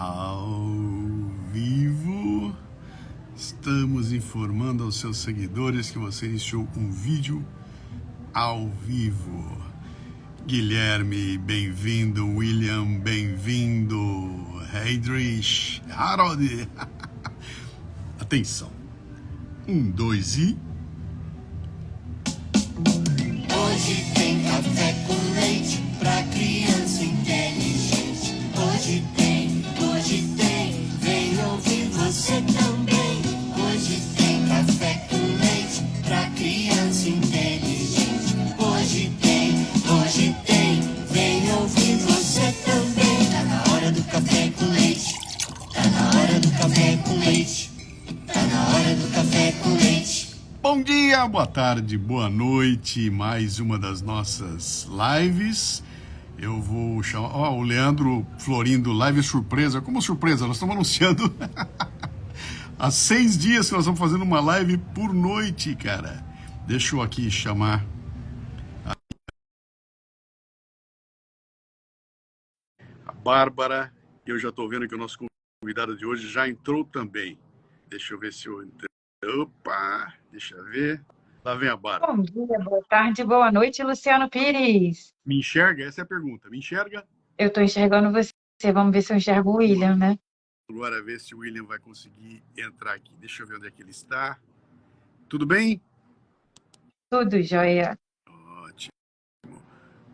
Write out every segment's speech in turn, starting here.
Ao vivo, estamos informando aos seus seguidores que você iniciou um vídeo ao vivo. Guilherme, bem-vindo. William, bem-vindo. Heidrich, Harold. Atenção. 1, 2 e... Hoje tem café com leite pra criança inteligente. Hoje tem, vem ouvir você também. Hoje tem café com leite pra criança inteligente. Hoje tem, vem ouvir você também. Tá na hora do café com leite. Tá na hora do café com leite. Tá na hora do café com leite. Bom dia, boa tarde, boa noite. Mais uma das nossas lives. Eu vou chamar... o Leandro Florindo, live surpresa. Como surpresa? Nós estamos anunciando há 6 dias que nós estamos fazendo uma live por noite, cara. Deixa eu aqui chamar a Bárbara. Eu já estou vendo que o nosso convidado de hoje já entrou também. Deixa eu ver se eu entrei. Opa, deixa eu ver. Lá vem a Bárbara. Bom dia, boa tarde, boa noite, Luciano Pires. Me enxerga? Essa é a pergunta. Me enxerga? Eu estou enxergando você. Vamos ver se eu enxergo o William, né? Agora ver se o William vai conseguir entrar aqui. Deixa eu ver onde é que ele está. Tudo bem? Tudo jóia. Ótimo.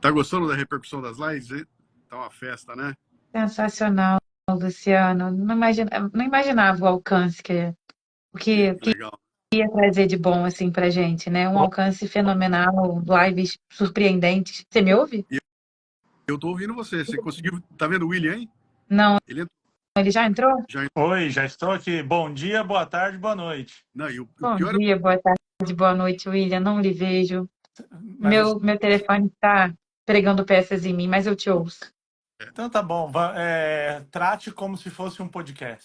Tá gostando da repercussão das lives? Tá uma festa, né? Sensacional, Luciano. Não imaginava o alcance que Legal. ia trazer de bom assim pra gente, né? Um alcance fenomenal, lives surpreendentes. Você me ouve? Eu tô ouvindo você. Você conseguiu... Tá vendo o William, hein? Não, Ele ele já entrou? Oi, já estou aqui. Bom dia, boa tarde, boa noite. Não, e o Bom pior é... dia, boa tarde, boa noite, William. Não lhe vejo. Mas Meu telefone está pregando peças em mim, mas eu te ouço. Então tá bom. Trate como se fosse um podcast.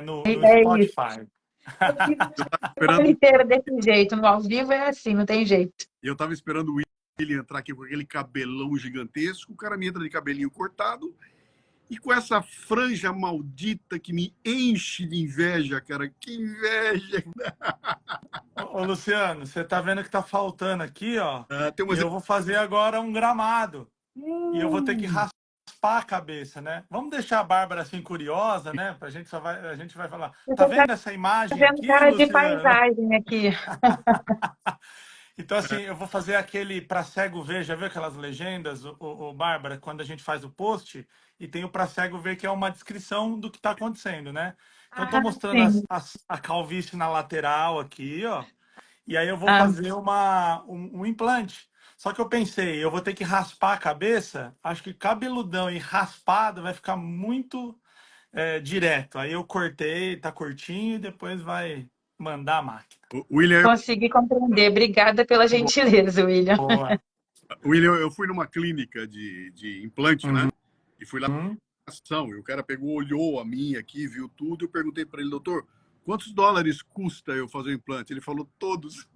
No É isso. Spotify. Eu tava O esperando... inteiro desse jeito, no ao vivo é assim, não tem jeito. Eu tava esperando o William entrar aqui com aquele cabelão gigantesco. O cara me entra de cabelinho cortado e com essa franja maldita que me enche de inveja, cara. Que inveja! Ô, Luciano, você tá vendo que tá faltando aqui, ó. Tem umas... E eu vou fazer agora um gramado. E eu vou ter que raspar a cabeça, né? Vamos deixar a Bárbara assim curiosa, né? A gente vai falar. Tá vendo essa imagem Fazendo aqui, cara de Luciano? paisagem aqui. Então, assim, eu vou fazer aquele para cego ver, já viu aquelas legendas, Bárbara, quando a gente faz o post, e tem o para cego ver, que é uma descrição do que está acontecendo, né? Então, eu tô mostrando Sim. a calvície na lateral aqui, ó, e aí eu vou Ah, fazer um implante. Só que eu pensei, eu vou ter que raspar a cabeça, acho que cabeludão e raspado vai ficar muito direto. Aí eu cortei, tá curtinho, e depois vai mandar a máquina. O William, consegui compreender. Obrigada pela gentileza, William. Boa. William, eu fui numa clínica de implante, né? Uhum. E fui lá na ação. E o cara pegou, olhou a minha aqui, viu tudo. Eu perguntei para ele, doutor, quantos dólares custa eu fazer o implante? Ele falou, todos.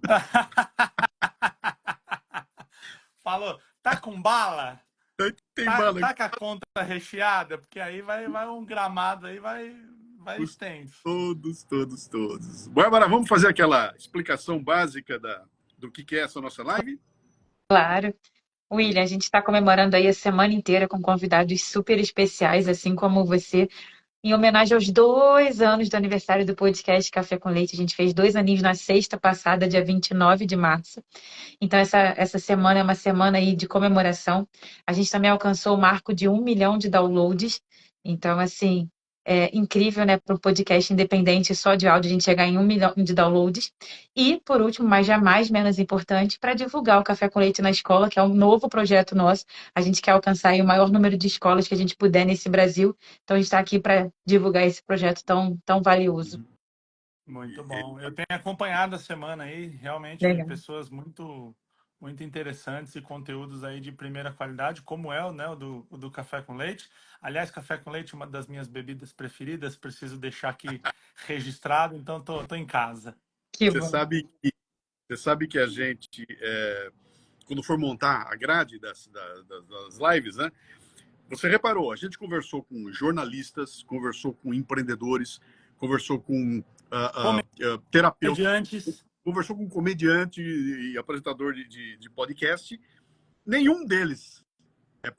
Falou, tá com bala? Tem bala Tá aqui. com a conta recheada? Porque aí vai um gramado aí, vai extenso. Todos. Bárbara, vamos fazer aquela explicação básica do que é essa nossa live? Claro. William, a gente está comemorando aí a semana inteira com convidados super especiais, assim como você, em homenagem aos 2 anos do aniversário do podcast Café com Leite. A gente fez 2 aninhos na sexta passada, dia 29 de março. Então, essa semana é uma semana aí de comemoração. A gente também alcançou o marco de 1 milhão de downloads. Então, assim, é incrível, né, para um podcast independente só de áudio, a gente chegar em 1 milhão de downloads. E, por último, mas jamais menos importante, para divulgar o Café com Leite na escola, que é um novo projeto nosso. A gente quer alcançar aí o maior número de escolas que a gente puder nesse Brasil. Então, a gente está aqui para divulgar esse projeto tão valioso. Muito bom. Eu tenho acompanhado a semana aí, realmente, Legal. pessoas muito interessantes e conteúdos aí de primeira qualidade, como é o do Café com Leite. Aliás, Café com Leite é uma das minhas bebidas preferidas, preciso deixar aqui registrado, então tô em casa. Que Você bom. sabe que a gente, quando for montar a grade das lives, né? Você reparou, a gente conversou com jornalistas, conversou com empreendedores, conversou com terapeutas, Comediantes. conversou com comediante e apresentador de podcast. Nenhum deles é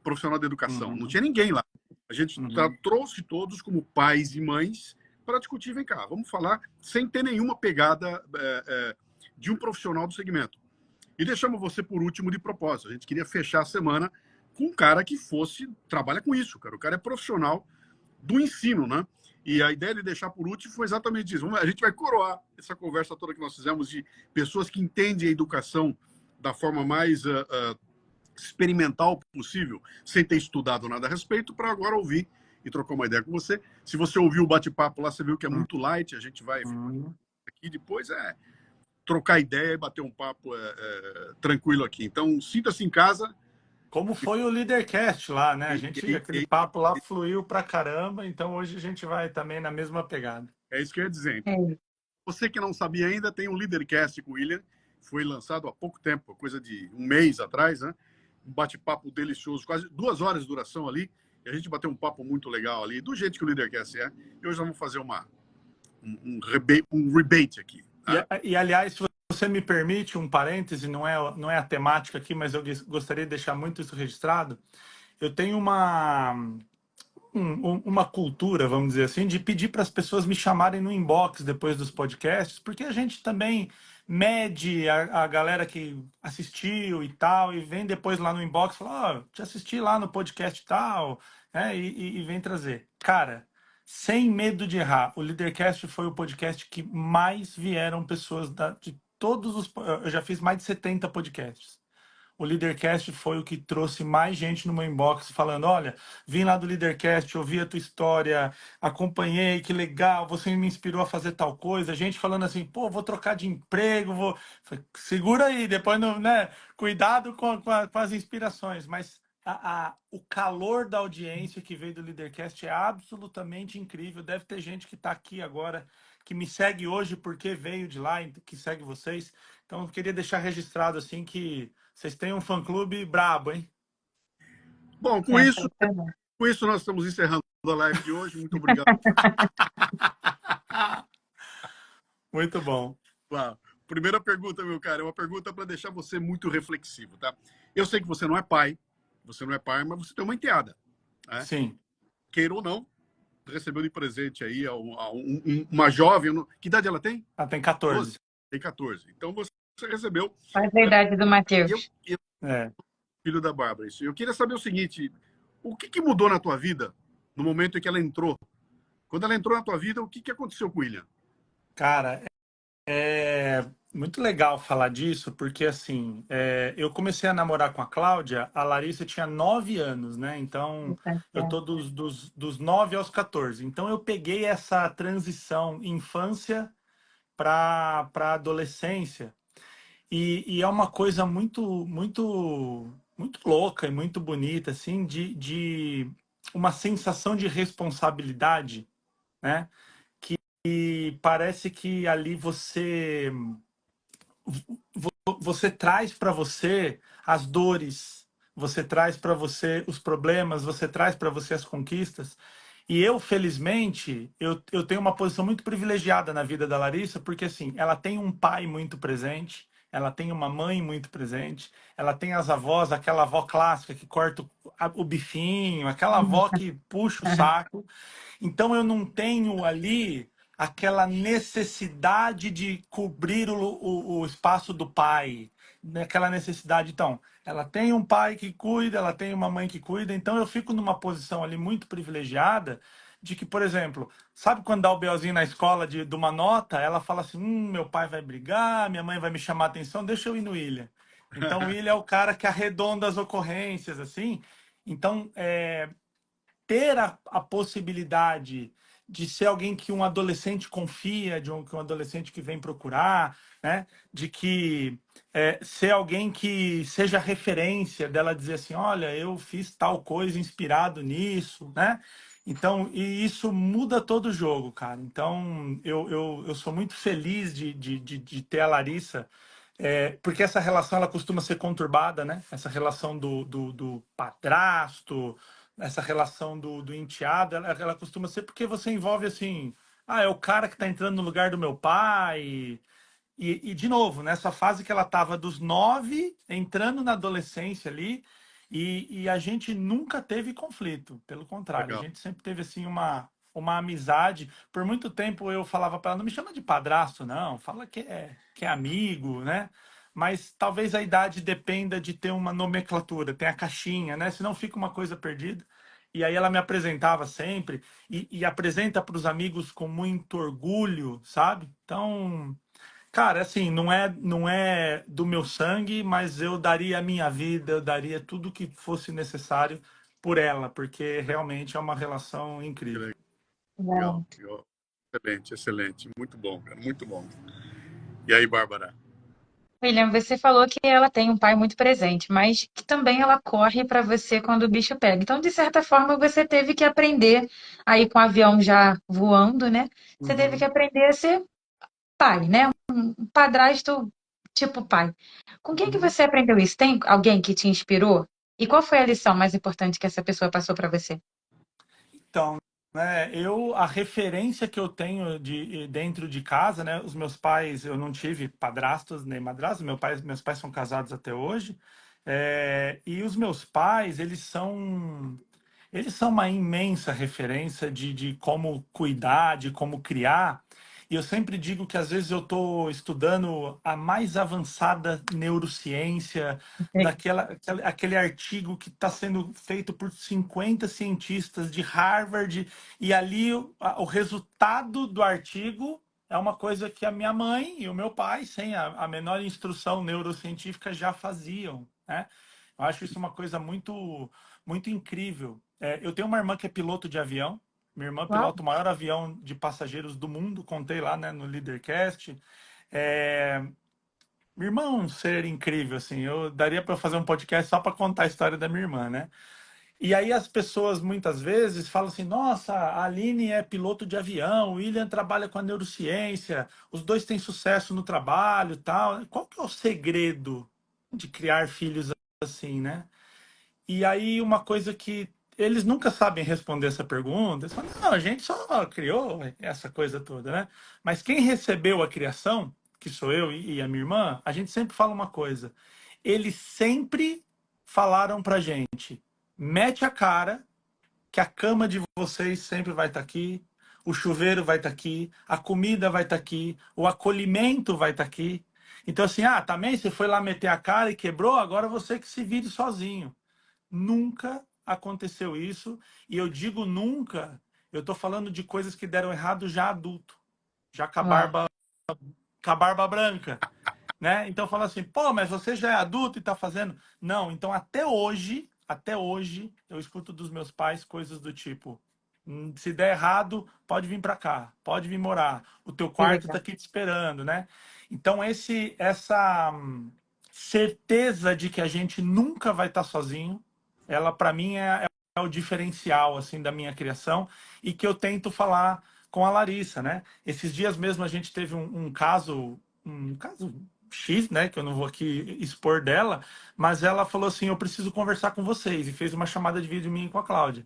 profissional da educação. Não tinha ninguém lá. A gente trouxe todos como pais e mães para discutir, vem cá, vamos falar sem ter nenhuma pegada de um profissional do segmento. E deixamos você por último de propósito. A gente queria fechar a semana com um cara que trabalha com isso, cara. O cara é profissional do ensino, né? E a ideia de deixar por último foi exatamente isso. A gente vai coroar essa conversa toda que nós fizemos de pessoas que entendem a educação da forma mais experimental possível, sem ter estudado nada a respeito, para agora ouvir e trocar uma ideia com você. Se você ouviu o bate-papo lá, você viu que é muito light, a gente vai aqui depois trocar ideia e bater um papo tranquilo aqui. Então, sinta-se em casa. Como foi o Leadercast lá, né? Aquele papo lá fluiu pra caramba, então hoje a gente vai também na mesma pegada. É isso que eu ia dizer. Então, você que não sabia ainda, tem um Leadercast com o William, foi lançado há pouco tempo, coisa de um mês atrás, né? Um bate-papo delicioso, quase 2 horas de duração ali, e a gente bateu um papo muito legal ali, do jeito que o Leadercast é. E hoje nós vamos fazer um rebate aqui. Tá? E, aliás, se você me permite um parêntese, não é a temática aqui, mas eu gostaria de deixar muito isso registrado. Eu tenho uma cultura, vamos dizer assim, de pedir para as pessoas me chamarem no inbox depois dos podcasts, porque a gente também mede a galera que assistiu e tal, e vem depois lá no inbox e fala, te assisti lá no podcast e tal, né, e vem trazer. Cara, sem medo de errar, o Leadercast foi o podcast que mais vieram pessoas de todos os... Eu já fiz mais de 70 podcasts. O Leadercast foi o que trouxe mais gente no meu inbox falando, olha, vim lá do Leadercast, ouvi a tua história, acompanhei, que legal, você me inspirou a fazer tal coisa. Gente falando assim, pô, vou trocar de emprego, vou... Segura aí, depois, não, né? Cuidado com as inspirações. Mas o calor da audiência que veio do Leadercast é absolutamente incrível. Deve ter gente que está aqui agora, que me segue hoje porque veio de lá, que segue vocês. Então, eu queria deixar registrado assim que vocês têm um fã-clube brabo, hein? Bom, com isso nós estamos encerrando a live de hoje. Muito obrigado. Muito bom. Claro. Primeira pergunta, meu cara, é uma pergunta para deixar você muito reflexivo, tá? Eu sei que você não é pai, mas você tem uma enteada. Né? Sim. Queira ou não, recebeu de presente aí uma jovem. Que idade ela tem? Ela tem 14. 12? Tem 14. Então você recebeu. Qual é a idade do Matheus? Filho da Bárbara. Isso. Eu queria saber o seguinte: o que mudou na tua vida no momento em que ela entrou? Quando ela entrou na tua vida, o que aconteceu com o William? Cara, é muito legal falar disso, porque assim, eu comecei a namorar com a Cláudia, a Larissa tinha 9 anos, né? Então, eu tô dos 9 aos 14. Então, eu peguei essa transição infância para adolescência. E é uma coisa muito, muito, muito louca e muito bonita, assim, de uma sensação de responsabilidade, né? Que parece que ali você traz para você as dores, você traz para você os problemas, você traz para você as conquistas. E eu, felizmente, eu tenho uma posição muito privilegiada na vida da Larissa, porque assim, ela tem um pai muito presente, ela tem uma mãe muito presente, ela tem as avós, aquela avó clássica que corta o bifinho, aquela avó que puxa o saco. Então eu não tenho ali aquela necessidade de cobrir o espaço do pai, aquela necessidade. Então, ela tem um pai que cuida, ela tem uma mãe que cuida, então eu fico numa posição ali muito privilegiada de que, por exemplo, sabe quando dá o BOzinho na escola de uma nota, ela fala assim, meu pai vai brigar, minha mãe vai me chamar a atenção, deixa eu ir no William. Então, o William é o cara que arredonda as ocorrências, assim. Então, ter a possibilidade de ser alguém que um adolescente confia, que um adolescente que vem procurar, né? De que ser alguém que seja referência dela dizer assim, olha, eu fiz tal coisa inspirado nisso, né? Então, e isso muda todo o jogo, cara. Então, eu sou muito feliz de ter a Larissa Porque essa relação ela costuma ser conturbada, né? Essa relação do padrasto, essa relação do enteado, ela costuma ser porque você envolve assim, é o cara que está entrando no lugar do meu pai. De novo, nessa fase que ela estava dos 9, entrando na adolescência ali, e a gente nunca teve conflito. Pelo contrário, a Legal. gente sempre teve assim uma amizade. Por muito tempo eu falava para ela, não me chama de padrasto, não, fala que é amigo, né? Mas talvez a idade dependa de ter uma nomenclatura, tem a caixinha, né? Senão fica uma coisa perdida. E aí ela me apresentava sempre, e apresenta para os amigos com muito orgulho, sabe? Então, cara, assim, não é do meu sangue, mas eu daria a minha vida, eu daria tudo que fosse necessário por ela, porque realmente é uma relação Que incrível. legal. Pronto. Excelente, excelente. Muito bom, cara. Muito bom. E aí, Bárbara? William, você falou que ela tem um pai muito presente, mas que também ela corre para você quando o bicho pega. Então, de certa forma, você teve que aprender aí com o avião já voando, né? Você teve que Uhum. aprender a ser pai, né? Um padrasto tipo pai. Com quem que Uhum. você aprendeu isso? Tem alguém que te inspirou? E qual foi a lição mais importante que essa pessoa passou para você? Então, né, a referência que eu tenho dentro de casa, né, os meus pais, eu não tive padrastos nem madrastos, meus pais são casados até hoje, e os meus pais, eles são uma imensa referência de como cuidar, de como criar. E eu sempre digo que às vezes eu estou estudando a mais avançada neurociência, aquele artigo que está sendo feito por 50 cientistas de Harvard, e ali o resultado do artigo é uma coisa que a minha mãe e o meu pai, sem a menor instrução neurocientífica, já faziam, né? Eu acho isso uma coisa muito, muito incrível. Eu tenho uma irmã que é piloto de avião. Minha irmã Uau, pilota o maior avião de passageiros do mundo, contei lá, né, no Leadercast. É, Minha irmã é um ser incrível, assim. Eu daria para fazer um podcast só para contar a história da minha irmã, né? E aí as pessoas muitas vezes falam assim: nossa, a Aline é piloto de avião, o William trabalha com a neurociência, os dois têm sucesso no trabalho, e tal. Qual que é o segredo de criar filhos assim, né? E aí, uma coisa que eles nunca sabem responder essa pergunta, eles falam, não, a gente só criou essa coisa toda, né? Mas quem recebeu a criação, que sou eu e a minha irmã, a gente sempre fala uma coisa. Eles sempre falaram pra gente, mete a cara que a cama de vocês sempre vai estar aqui, o chuveiro vai estar aqui, a comida vai estar aqui, o acolhimento vai estar aqui. Então, assim, também você foi lá meter a cara e quebrou, agora você que se vire sozinho. Nunca aconteceu isso. E eu digo nunca, eu estou falando de coisas que deram errado já adulto, já uau. com a barba branca, né? Então fala assim, pô, mas você já é adulto e está fazendo? Não, então até hoje, eu escuto dos meus pais coisas do tipo, se der errado, pode vir para cá, pode vir morar, o teu Que quarto está legal. aqui te esperando, né? Então essa certeza de que a gente nunca vai estar sozinho, ela para mim é o diferencial assim da minha criação, e que eu tento falar com a Larissa, né? Esses dias mesmo a gente teve um caso X, né, que eu não vou aqui expor dela, mas ela falou assim, eu preciso conversar com vocês, e fez uma chamada de vídeo minha com a Cláudia.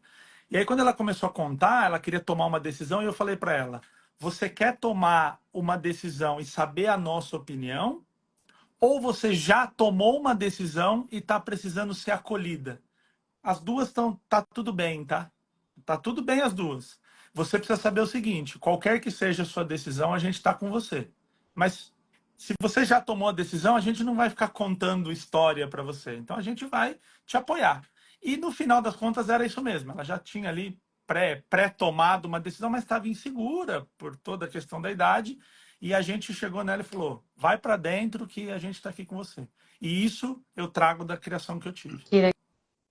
E aí quando ela começou a contar, ela queria tomar uma decisão, e eu falei para ela, você quer tomar uma decisão e saber a nossa opinião, ou você já tomou uma decisão e está precisando ser acolhida? As duas tá tudo bem, tá? Tá tudo bem as duas. Você precisa saber o seguinte: qualquer que seja a sua decisão, a gente está com você. Mas se você já tomou a decisão, a gente não vai ficar contando história para você. Então a gente vai te apoiar. E no final das contas era isso mesmo. Ela já tinha ali pré-tomado uma decisão, mas estava insegura por toda a questão da idade. E a gente chegou nela e falou: vai para dentro que a gente está aqui com você. E isso eu trago da criação que eu tive. Que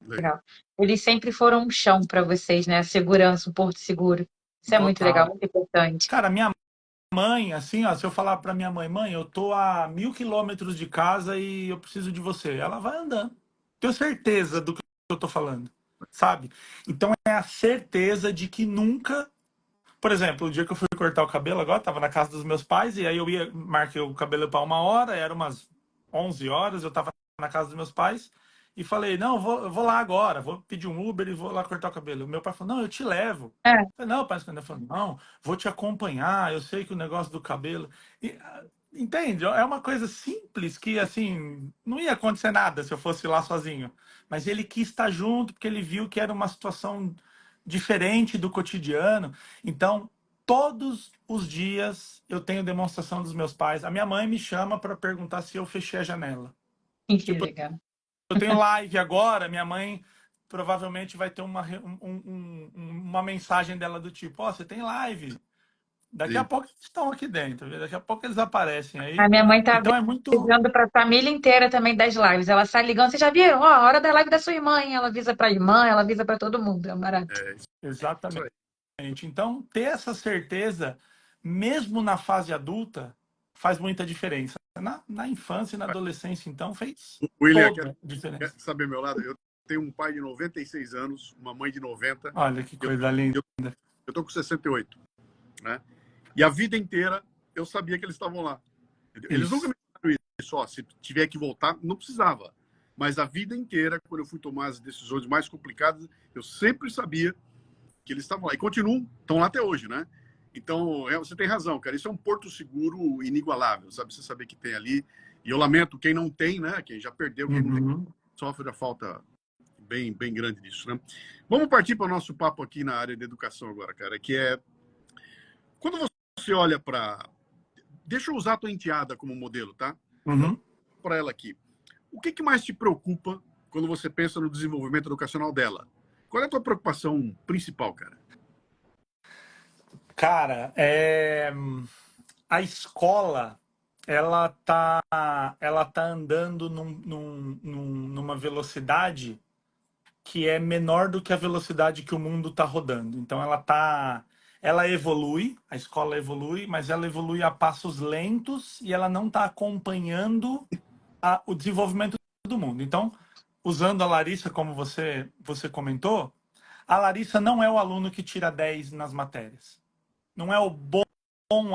Legal. legal. Eles sempre foram um chão para vocês, né? A segurança, um porto seguro. Isso é muito legal, Total. muito importante. Cara, minha mãe, assim, ó, se eu falar para minha mãe, mãe, eu tô a 1.000 quilômetros de casa e eu preciso de você, ela vai andando. Tenho certeza do que eu tô falando, sabe? Então é a certeza de que nunca. Por exemplo, o dia que eu fui cortar o cabelo agora, tava na casa dos meus pais, e aí eu marquei o cabelo para 1 hora, era umas 11 horas, eu estava na casa dos meus pais e falei, não, eu vou lá agora, vou pedir um Uber e vou lá cortar o cabelo. Meu pai falou, não, eu te levo. É, Eu falei, não, pai, ele falou, não, vou te acompanhar, eu sei que o negócio do cabelo... Entende? É uma coisa simples que, assim, não ia acontecer nada se eu fosse lá sozinho. Mas ele quis estar junto porque ele viu que era uma situação diferente do cotidiano. Então, todos os dias eu tenho demonstração dos meus pais. A minha mãe me chama para perguntar se eu fechei a janela. que Tipo, legal. eu tenho live agora, minha mãe provavelmente vai ter uma mensagem dela do tipo, ó, você tem live. Daqui a Sim. pouco eles estão aqui dentro, viu? Daqui a pouco eles aparecem A aí. minha mãe tá Então é muito... avisando para a família inteira também das lives. Ela sai ligando, vocês já viram? Ó, a hora da live da sua irmã, hein? Ela avisa para a irmã, ela avisa para todo mundo. É um barato. É isso Exatamente. aí. Então, ter essa certeza, mesmo na fase adulta, faz muita diferença. Na infância e na adolescência, então, fez William, toda a quer diferença. saber meu lado? Eu tenho um pai de 96 anos, uma mãe de 90. Olha que Eu, coisa linda. eu tô com 68, né? E a vida inteira eu sabia que eles estavam lá. Eles nunca Isso. me falaram isso, ó, se tiver que voltar, não precisava. Mas a vida inteira, quando eu fui tomar as decisões mais complicadas, eu sempre sabia que eles estavam lá. E continuam, estão lá até hoje, né? Então, você tem razão, cara. Isso é um porto seguro inigualável, sabe? Você saber que tem ali. E eu lamento quem não tem, né? Quem já perdeu, quem não tem, Uhum. sofre a falta bem, bem grande disso, né? Vamos partir para o nosso papo aqui na área de educação agora, cara, que é quando você olha para... Deixa eu usar a tua enteada como modelo, tá? Uhum. Para ela aqui. O que mais te preocupa quando você pensa no desenvolvimento educacional dela? Qual é a tua preocupação principal, cara? Cara, a escola, ela tá andando numa velocidade que é menor do que a velocidade que o mundo está rodando. Então ela evolui, a escola evolui, mas ela evolui a passos lentos e ela não está acompanhando o desenvolvimento do mundo. Então, usando a Larissa como você comentou, a Larissa não é o aluno que tira 10 nas matérias. Não é o bom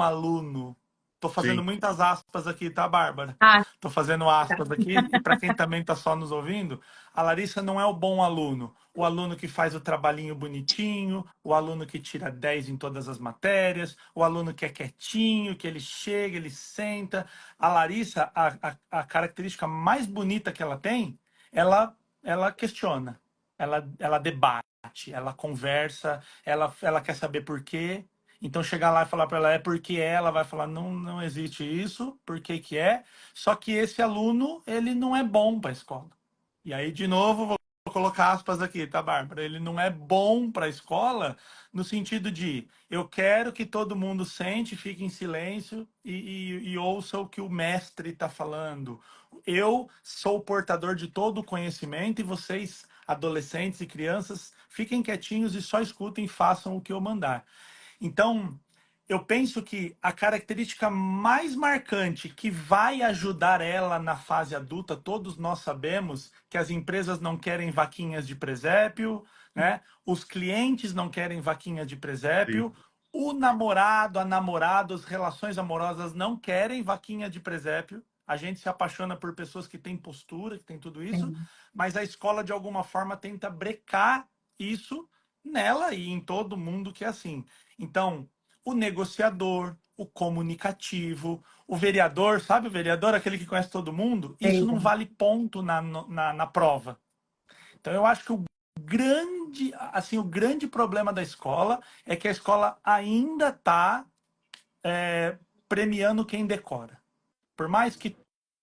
aluno. Estou fazendo Sim, muitas aspas aqui, tá, Bárbara? Ah, Estou fazendo aspas aqui. E para quem também está só nos ouvindo, a Larissa não é o bom aluno. O aluno que faz o trabalhinho bonitinho, o aluno que tira 10 em todas as matérias, o aluno que é quietinho, que ele chega, ele senta. A Larissa, a característica mais bonita que ela tem, ela questiona, ela debate, ela conversa, ela quer saber por quê. Então, chegar lá e falar para ela é porque ela vai falar, não, não existe isso, por que que é? Só que esse aluno, ele não é bom para a escola. E aí, de novo, vou colocar aspas aqui, tá, Bárbara? Ele não é bom para a escola no sentido de eu quero que todo mundo sente, fique em silêncio e ouça o que o mestre está falando. Eu sou o portador de todo o conhecimento e vocês, adolescentes e crianças, fiquem quietinhos e só escutem e façam o que eu mandar. Então, eu penso que a característica mais marcante que vai ajudar ela na fase adulta, todos nós sabemos que as empresas não querem vaquinhas de presépio, né? Os clientes não querem vaquinha de sim, presépio, o namorado, a namorada, as relações amorosas não querem vaquinha de presépio. A gente se apaixona por pessoas que têm postura, que têm tudo isso, sim. mas a escola, de alguma forma, tenta brecar isso nela e em todo mundo que é assim. Então, o negociador, o comunicativo, o vereador, sabe o vereador, aquele que conhece todo mundo, isso não vale ponto na prova. Então, eu acho que o grande problema da escola é que a escola ainda está premiando quem decora. Por mais que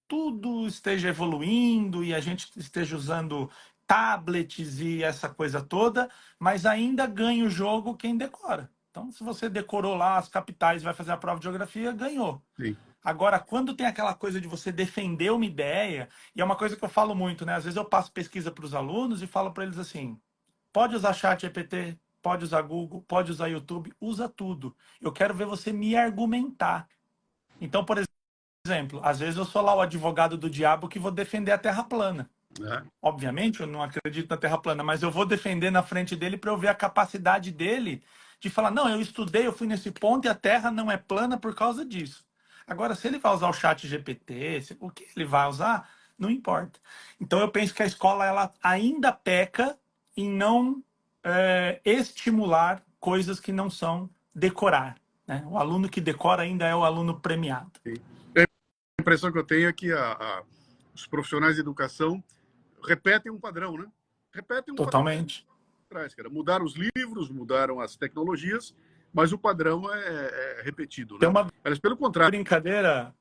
tudo esteja evoluindo e a gente esteja usando tablets e essa coisa toda, mas ainda ganha o jogo quem decora. Então, se você decorou lá as capitais e vai fazer a prova de geografia, ganhou. sim. Agora, quando tem aquela coisa de você defender uma ideia, e é uma coisa que eu falo muito, né? Às vezes eu passo pesquisa para os alunos e falo para eles assim: pode usar chat GPT, pode usar Google, pode usar YouTube, usa tudo. Eu quero ver você me argumentar. Então, por exemplo, às vezes eu sou lá o advogado do diabo que vou defender a Terra plana. É, Obviamente, eu não acredito na Terra plana, mas eu vou defender na frente dele para eu ver a capacidade dele de falar: não, eu estudei, eu fui nesse ponto e a Terra não é plana por causa disso. Agora, se ele vai usar o chat GPT, o que ele vai usar, não importa. Então, eu penso que a escola ela ainda peca em não estimular coisas que não são decorar, né? O aluno que decora ainda é o aluno premiado. A impressão que eu tenho é que os profissionais de educação repetem um padrão, né? Repetem um padrão Totalmente. atrás, cara. Mudaram os livros, mudaram as tecnologias, mas o padrão é repetido, Tem né? uma Mas pelo contrário, brincadeira,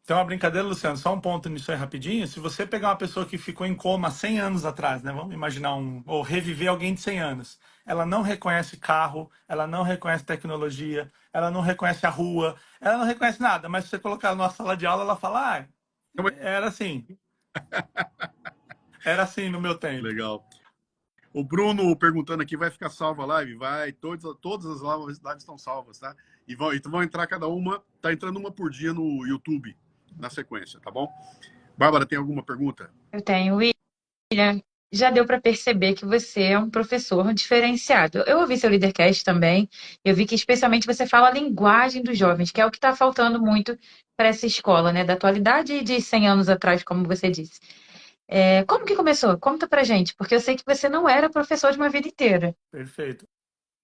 Luciano, só um ponto nisso aí rapidinho. Se você pegar uma pessoa que ficou em coma 100 anos atrás, né? Vamos imaginar ou reviver alguém de 100 anos. Ela não reconhece carro, ela não reconhece tecnologia, ela não reconhece a rua, ela não reconhece nada, mas se você colocar ela numa sala de aula, ela fala: "Ah, é uma... era assim no meu tempo." legal. O Bruno perguntando aqui, vai ficar salva a live? Vai, todas as lives estão salvas, tá? E vão entrar cada uma, tá entrando uma por dia no YouTube, na sequência, tá bom? Bárbara, tem alguma pergunta? Eu tenho, William. Já deu para perceber que você é um professor diferenciado. Eu ouvi seu Leadercast também. Eu vi que especialmente você fala a linguagem dos jovens, que é o que está faltando muito para essa escola, né? Da atualidade e de 100 anos atrás, como você disse. Como que começou? Conta pra gente, porque eu sei que você não era professor de uma vida inteira. Perfeito.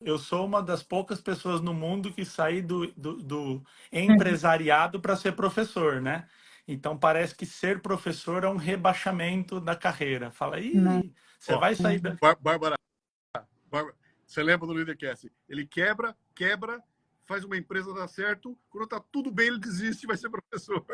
Eu sou uma das poucas pessoas no mundo que saí do Uhum. empresariado para ser professor, né? Então parece que ser professor é um rebaixamento da carreira. Fala, Né? ih, você Ó, vai sair da. Bárbara, você lembra do Leadercast? Ele quebra, faz uma empresa dar certo, quando tá tudo bem ele desiste e vai ser professor.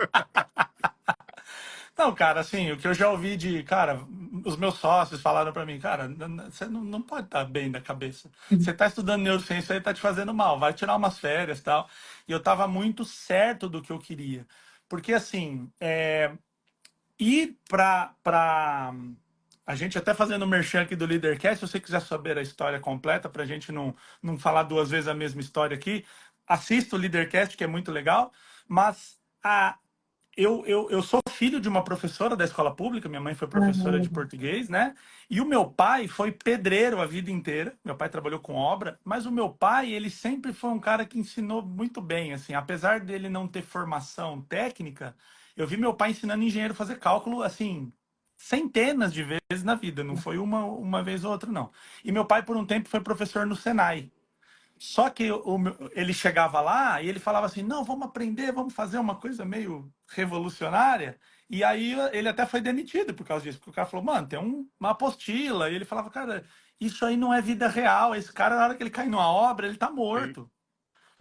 Não, cara, assim, o que eu já ouvi cara, os meus sócios falaram para mim, cara, você não pode estar bem da cabeça. Você está estudando neurociência aí, tá te fazendo mal, vai tirar umas férias e tal. E eu estava muito certo do que eu queria. Porque, assim, ir para a gente até fazendo o merchan aqui do Leadercast, se você quiser saber a história completa, para a gente não falar duas vezes a mesma história aqui, assista o Leadercast, que é muito legal. Mas eu sou filho de uma professora da escola pública, minha mãe foi professora de Uhum. português, né? E o meu pai foi pedreiro a vida inteira. Meu pai trabalhou com obra, mas o meu pai, ele sempre foi um cara que ensinou muito bem, assim, apesar dele não ter formação técnica, eu vi meu pai ensinando engenheiro a fazer cálculo, assim, centenas de vezes na vida, não foi uma vez ou outra, não. E meu pai, por um tempo, foi professor no Senai. Só que ele chegava lá e ele falava assim: não, vamos aprender, vamos fazer uma coisa meio revolucionária. E aí ele até foi demitido por causa disso, porque o cara falou: mano, tem uma apostila. E ele falava: cara, isso aí não é vida real. Esse cara, na hora que ele cai numa obra, ele tá Sim. morto.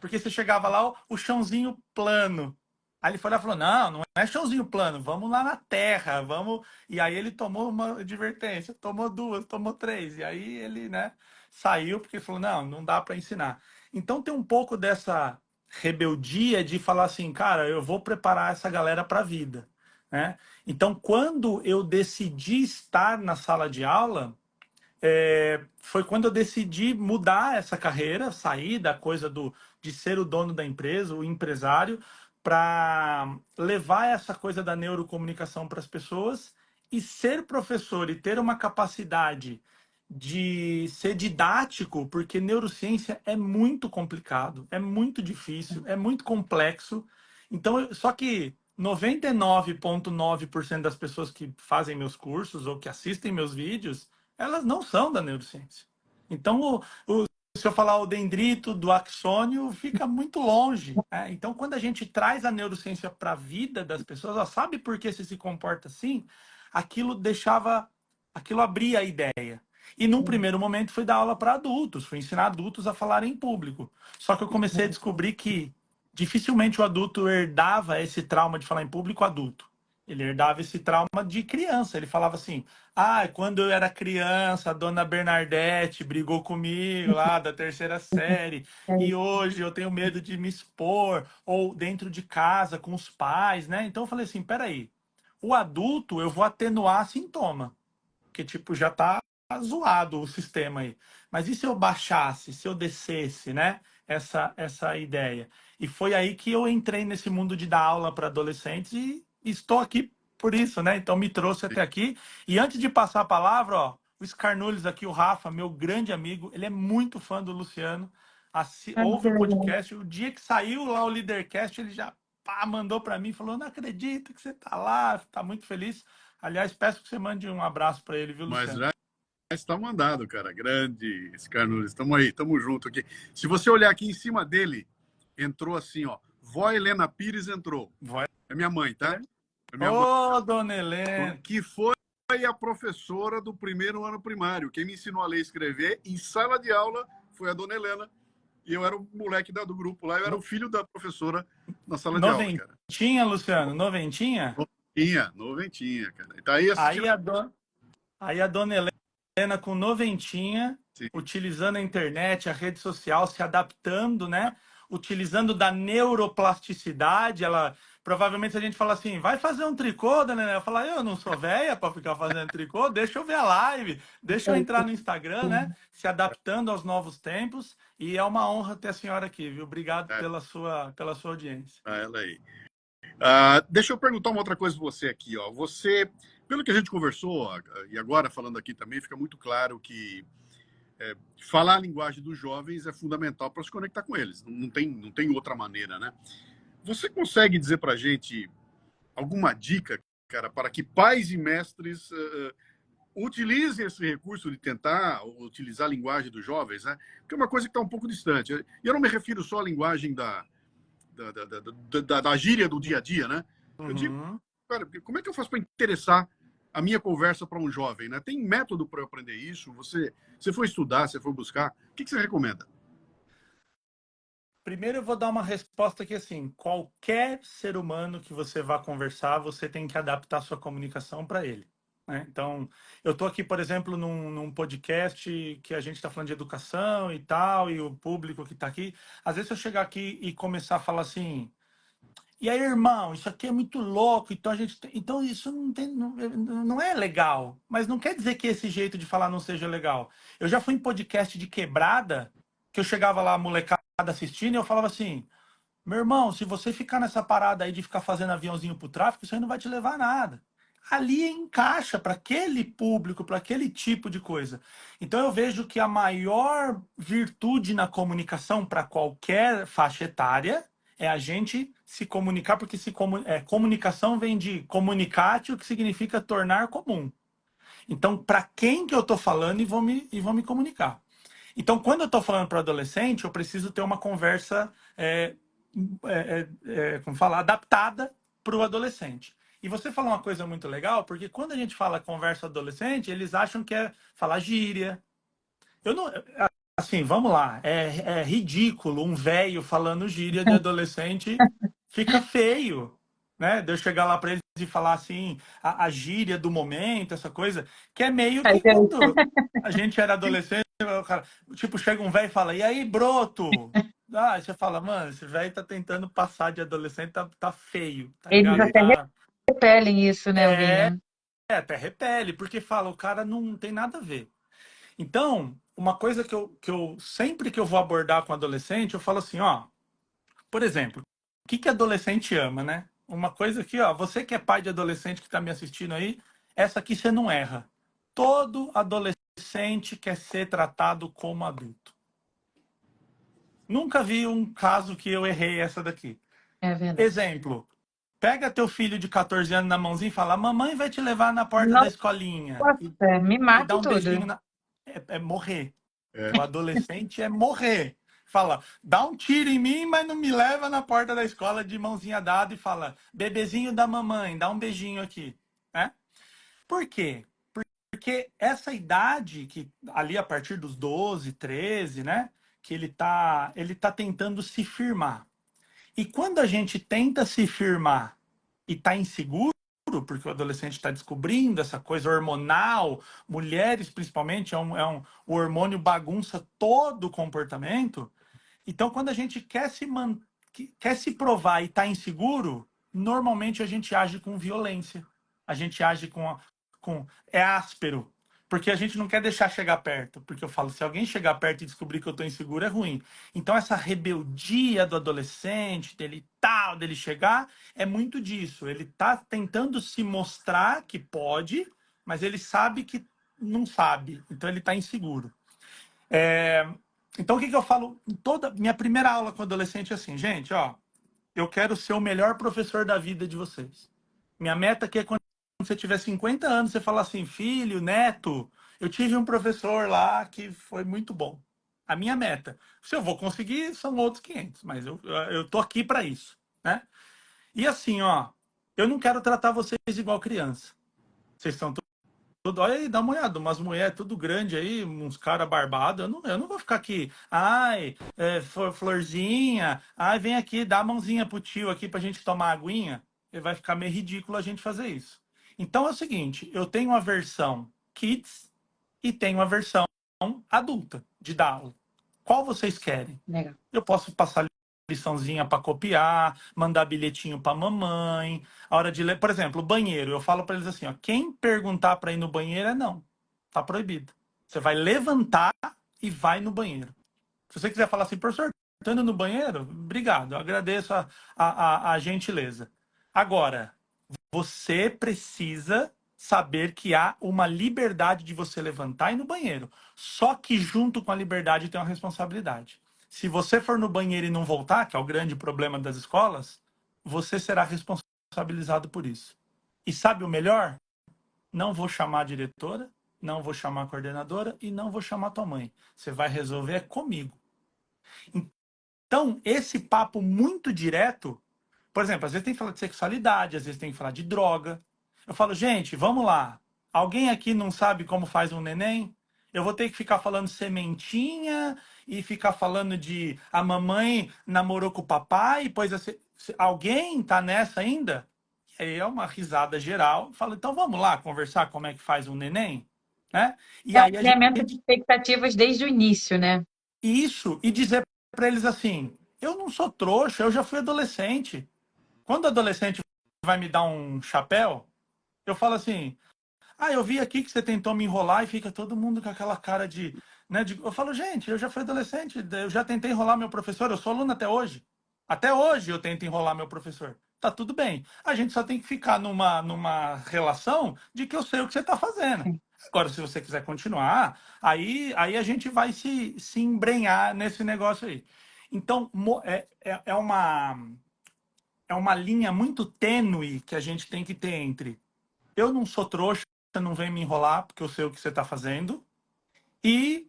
Porque você chegava lá, o chãozinho plano. Aí ele foi lá e falou: não, não é chãozinho plano, vamos lá na terra, vamos. E aí ele tomou uma advertência, tomou duas, tomou três. E aí ele, né, saiu porque ele falou: não, não dá para ensinar. Então tem um pouco dessa rebeldia de falar assim, cara, eu vou preparar essa galera para a vida, né? Então, quando eu decidi estar na sala de aula, foi quando eu decidi mudar essa carreira, sair da coisa de ser o dono da empresa, o empresário, para levar essa coisa da neurocomunicação para as pessoas e ser professor e ter uma capacidade de ser didático, porque neurociência é muito complicado, é muito difícil, é muito complexo. Então, só que 99,9% das pessoas que fazem meus cursos ou que assistem meus vídeos, elas não são da neurociência. Então, se eu falar o dendrito do axônio, fica muito longe, né? Então, quando a gente traz a neurociência para a vida das pessoas, ela sabe por que você se comporta assim, aquilo abria a ideia. E num primeiro momento fui dar aula para adultos, fui ensinar adultos a falar em público. Só que eu comecei a descobrir que dificilmente o adulto herdava esse trauma de falar em público adulto. Ele herdava esse trauma de criança. Ele falava assim: ah, quando eu era criança, a dona Bernadette brigou comigo lá da terceira série, e hoje eu tenho medo de me expor, ou dentro de casa com os pais, né? Então eu falei assim: peraí, o adulto eu vou atenuar sintoma, que tipo já tá zoado o sistema aí. Mas e se eu baixasse, se eu descesse, né? Essa ideia. E foi aí que eu entrei nesse mundo de dar aula para adolescentes e estou aqui por isso, né? Então me trouxe até aqui. E antes de passar a palavra, ó, o Scarnulles aqui, o Rafa, meu grande amigo, ele é muito fã do Luciano. Ah, Ouve que o legal. podcast. O dia que saiu lá o Leadercast, ele já pá, mandou para mim, falou, não acredito que você tá lá, tá muito feliz. Aliás, peço que você mande um abraço para ele, viu, Mas Luciano? já está mandado, cara. Grande Scarnules. Estamos aí, estamos junto aqui. Se você olhar aqui em cima dele, entrou assim, ó. Vó Helena Pires entrou. Vai, É minha mãe, tá? né? É minha mãe. Ô, dona Helena. Que foi a professora do primeiro ano primário. Quem me ensinou a ler e escrever em sala de aula foi a dona Helena. E eu era o moleque do grupo lá, eu era o filho da professora na sala de aula, cara. Noventinha, Luciano, noventinha? Noventinha, noventinha, cara. E tá aí Aí assistindo. a dona Helena com noventinha, Sim. utilizando a internet, a rede social, se adaptando, né? Utilizando da neuroplasticidade. Ela provavelmente, se a gente fala assim, vai fazer um tricô, dona Helena, ela fala, eu não sou velha para ficar fazendo tricô, deixa eu ver a live, deixa eu entrar no Instagram, né? Se adaptando aos novos tempos. E é uma honra ter a senhora aqui, viu? Obrigado pela sua audiência. Ela aí. Deixa eu perguntar uma outra coisa para você aqui, ó. Você, pelo que a gente conversou, e agora falando aqui também, fica muito claro que falar a linguagem dos jovens é fundamental para se conectar com eles. Não tem outra maneira, né? Você consegue dizer para a gente alguma dica, cara, para que pais e mestres utilizem esse recurso de tentar utilizar a linguagem dos jovens, né? Porque é uma coisa que está um pouco distante. E eu não me refiro só à linguagem da gíria do dia a dia, né? Eu digo, Uhum. cara, como é que eu faço para interessar a minha conversa para um jovem, né? Tem método para eu aprender isso? Você foi estudar, você foi buscar? O que você recomenda? Primeiro eu vou dar uma resposta que assim, qualquer ser humano que você vá conversar, você tem que adaptar sua comunicação para ele, né? Então, eu estou aqui, por exemplo, num podcast que a gente está falando de educação e tal, e o público que está aqui, às vezes eu chegar aqui e começar a falar assim, e aí, irmão, isso aqui é muito louco, então então isso não é legal, mas não quer dizer que esse jeito de falar não seja legal. Eu já fui em podcast de quebrada, que eu chegava lá, a molecada assistindo, e eu falava assim, meu irmão, se você ficar nessa parada aí de ficar fazendo aviãozinho pro tráfico, isso aí não vai te levar a nada. Ali encaixa para aquele público, para aquele tipo de coisa. Então eu vejo que a maior virtude na comunicação para qualquer faixa etária é a gente se comunicar, porque comunicação vem de comunicatio, que significa tornar comum. Então, para quem que eu estou falando e vou me comunicar? Então, quando eu estou falando para adolescente, eu preciso ter uma conversa, como falar, adaptada para o adolescente. E você falou uma coisa muito legal, porque quando a gente fala conversa adolescente, eles acham que é falar gíria. Eu não, assim, vamos lá, é ridículo um velho falando gíria de adolescente, fica feio, né? De eu chegar lá para eles e falar assim, a gíria do momento, essa coisa, que é meio Aí, que quando a gente era adolescente, o cara, tipo, chega um velho e fala, e aí, broto? Aí você fala, mano, esse velho tá tentando passar de adolescente, tá feio, tá eles ligado? até repelem isso, né, É, William? até repele, porque fala, o cara não tem nada a ver. Então, uma coisa que eu sempre que eu vou abordar com adolescente, eu falo assim, ó, por exemplo, o que adolescente ama, né? Uma coisa aqui, ó, você que é pai de adolescente que está me assistindo aí, essa aqui você não erra. Todo adolescente quer ser tratado como adulto. Nunca vi um caso que eu errei essa daqui. É verdade. Exemplo, pega teu filho de 14 anos na mãozinha e fala, mamãe vai te levar na porta da Nossa, escolinha me e mata dá e um beijinho tudo. na... É morrer. É, O adolescente é morrer. Fala, dá um tiro em mim, mas não me leva na porta da escola de mãozinha dada e fala, bebezinho da mamãe, dá um beijinho aqui, né? Por quê? Porque essa idade que ali a partir dos 12, 13, né, que ele tá tentando se firmar. E quando a gente tenta se firmar e tá inseguro, porque o adolescente está descobrindo essa coisa hormonal, mulheres principalmente, o hormônio bagunça todo o comportamento. Então, quando a gente quer se provar e está inseguro, normalmente a gente age com violência. A gente age é áspero. Porque a gente não quer deixar chegar perto. Porque eu falo, se alguém chegar perto e descobrir que eu estou inseguro, é ruim. Então, essa rebeldia do adolescente, dele chegar, é muito disso. Ele está tentando se mostrar que pode, mas ele sabe que não sabe. Então, ele está inseguro. Então, o que eu falo? Toda minha primeira aula com adolescente é assim, gente, ó. eu quero ser o melhor professor da vida de vocês. Minha meta aqui é quando você tiver 50 anos, você falar assim, filho, neto, eu tive um professor lá que foi muito bom. A minha meta. Se eu vou conseguir, são outros 500, mas eu tô aqui para isso, né? E assim, ó, eu não quero tratar vocês igual criança. Vocês estão tudo, olha aí, dá uma olhada, umas mulheres tudo grande aí, uns caras barbados. Eu não vou ficar aqui, ai, florzinha, ai, vem aqui, dá a mãozinha pro tio aqui pra gente tomar aguinha. E vai ficar meio ridículo a gente fazer isso. Então é o seguinte, eu tenho uma versão kids e tenho uma versão adulta de dar aula. Qual vocês querem? Legal. Eu posso passar liçãozinha para copiar, mandar bilhetinho para mamãe, a hora de ler, por exemplo, o banheiro, eu falo para eles assim, ó, quem perguntar para ir no banheiro é não, tá proibido. Você vai levantar e vai no banheiro. Se você quiser falar assim, professor, tô indo no banheiro, obrigado, eu agradeço a gentileza. Agora, você precisa saber que há uma liberdade de você levantar e ir no banheiro. Só que junto com a liberdade tem uma responsabilidade. Se você for no banheiro e não voltar, que é o grande problema das escolas, você será responsabilizado por isso. E sabe o melhor? Não vou chamar a diretora, não vou chamar a coordenadora e não vou chamar a tua mãe. Você vai resolver comigo. Então, esse papo muito direto, por exemplo, às vezes tem que falar de sexualidade, às vezes tem que falar de droga. Eu falo, gente, vamos lá. Alguém aqui não sabe como faz um neném? Eu vou ter que ficar falando sementinha e ficar falando de a mamãe namorou com o papai, pois alguém tá nessa ainda? E aí é uma risada geral. Falo, então vamos lá conversar como é que faz um neném, né? E É um aí a alinhamento de gente expectativas desde o início, né? isso e dizer para eles assim: eu não sou trouxa, eu já fui adolescente. Quando o adolescente vai me dar um chapéu, eu falo assim: ah, eu vi aqui que você tentou me enrolar e fica todo mundo com aquela cara de, né? Eu falo, gente, eu já fui adolescente, eu já tentei enrolar meu professor, eu sou aluno até hoje. Até hoje eu tento enrolar meu professor. Tá tudo bem. A gente só tem que ficar numa relação de que eu sei o que você está fazendo. Sim. Agora, se você quiser continuar, aí a gente vai se embrenhar nesse negócio aí. Então, é uma linha muito tênue que a gente tem que ter entre eu não sou trouxa, não vem me enrolar porque eu sei o que você está fazendo, e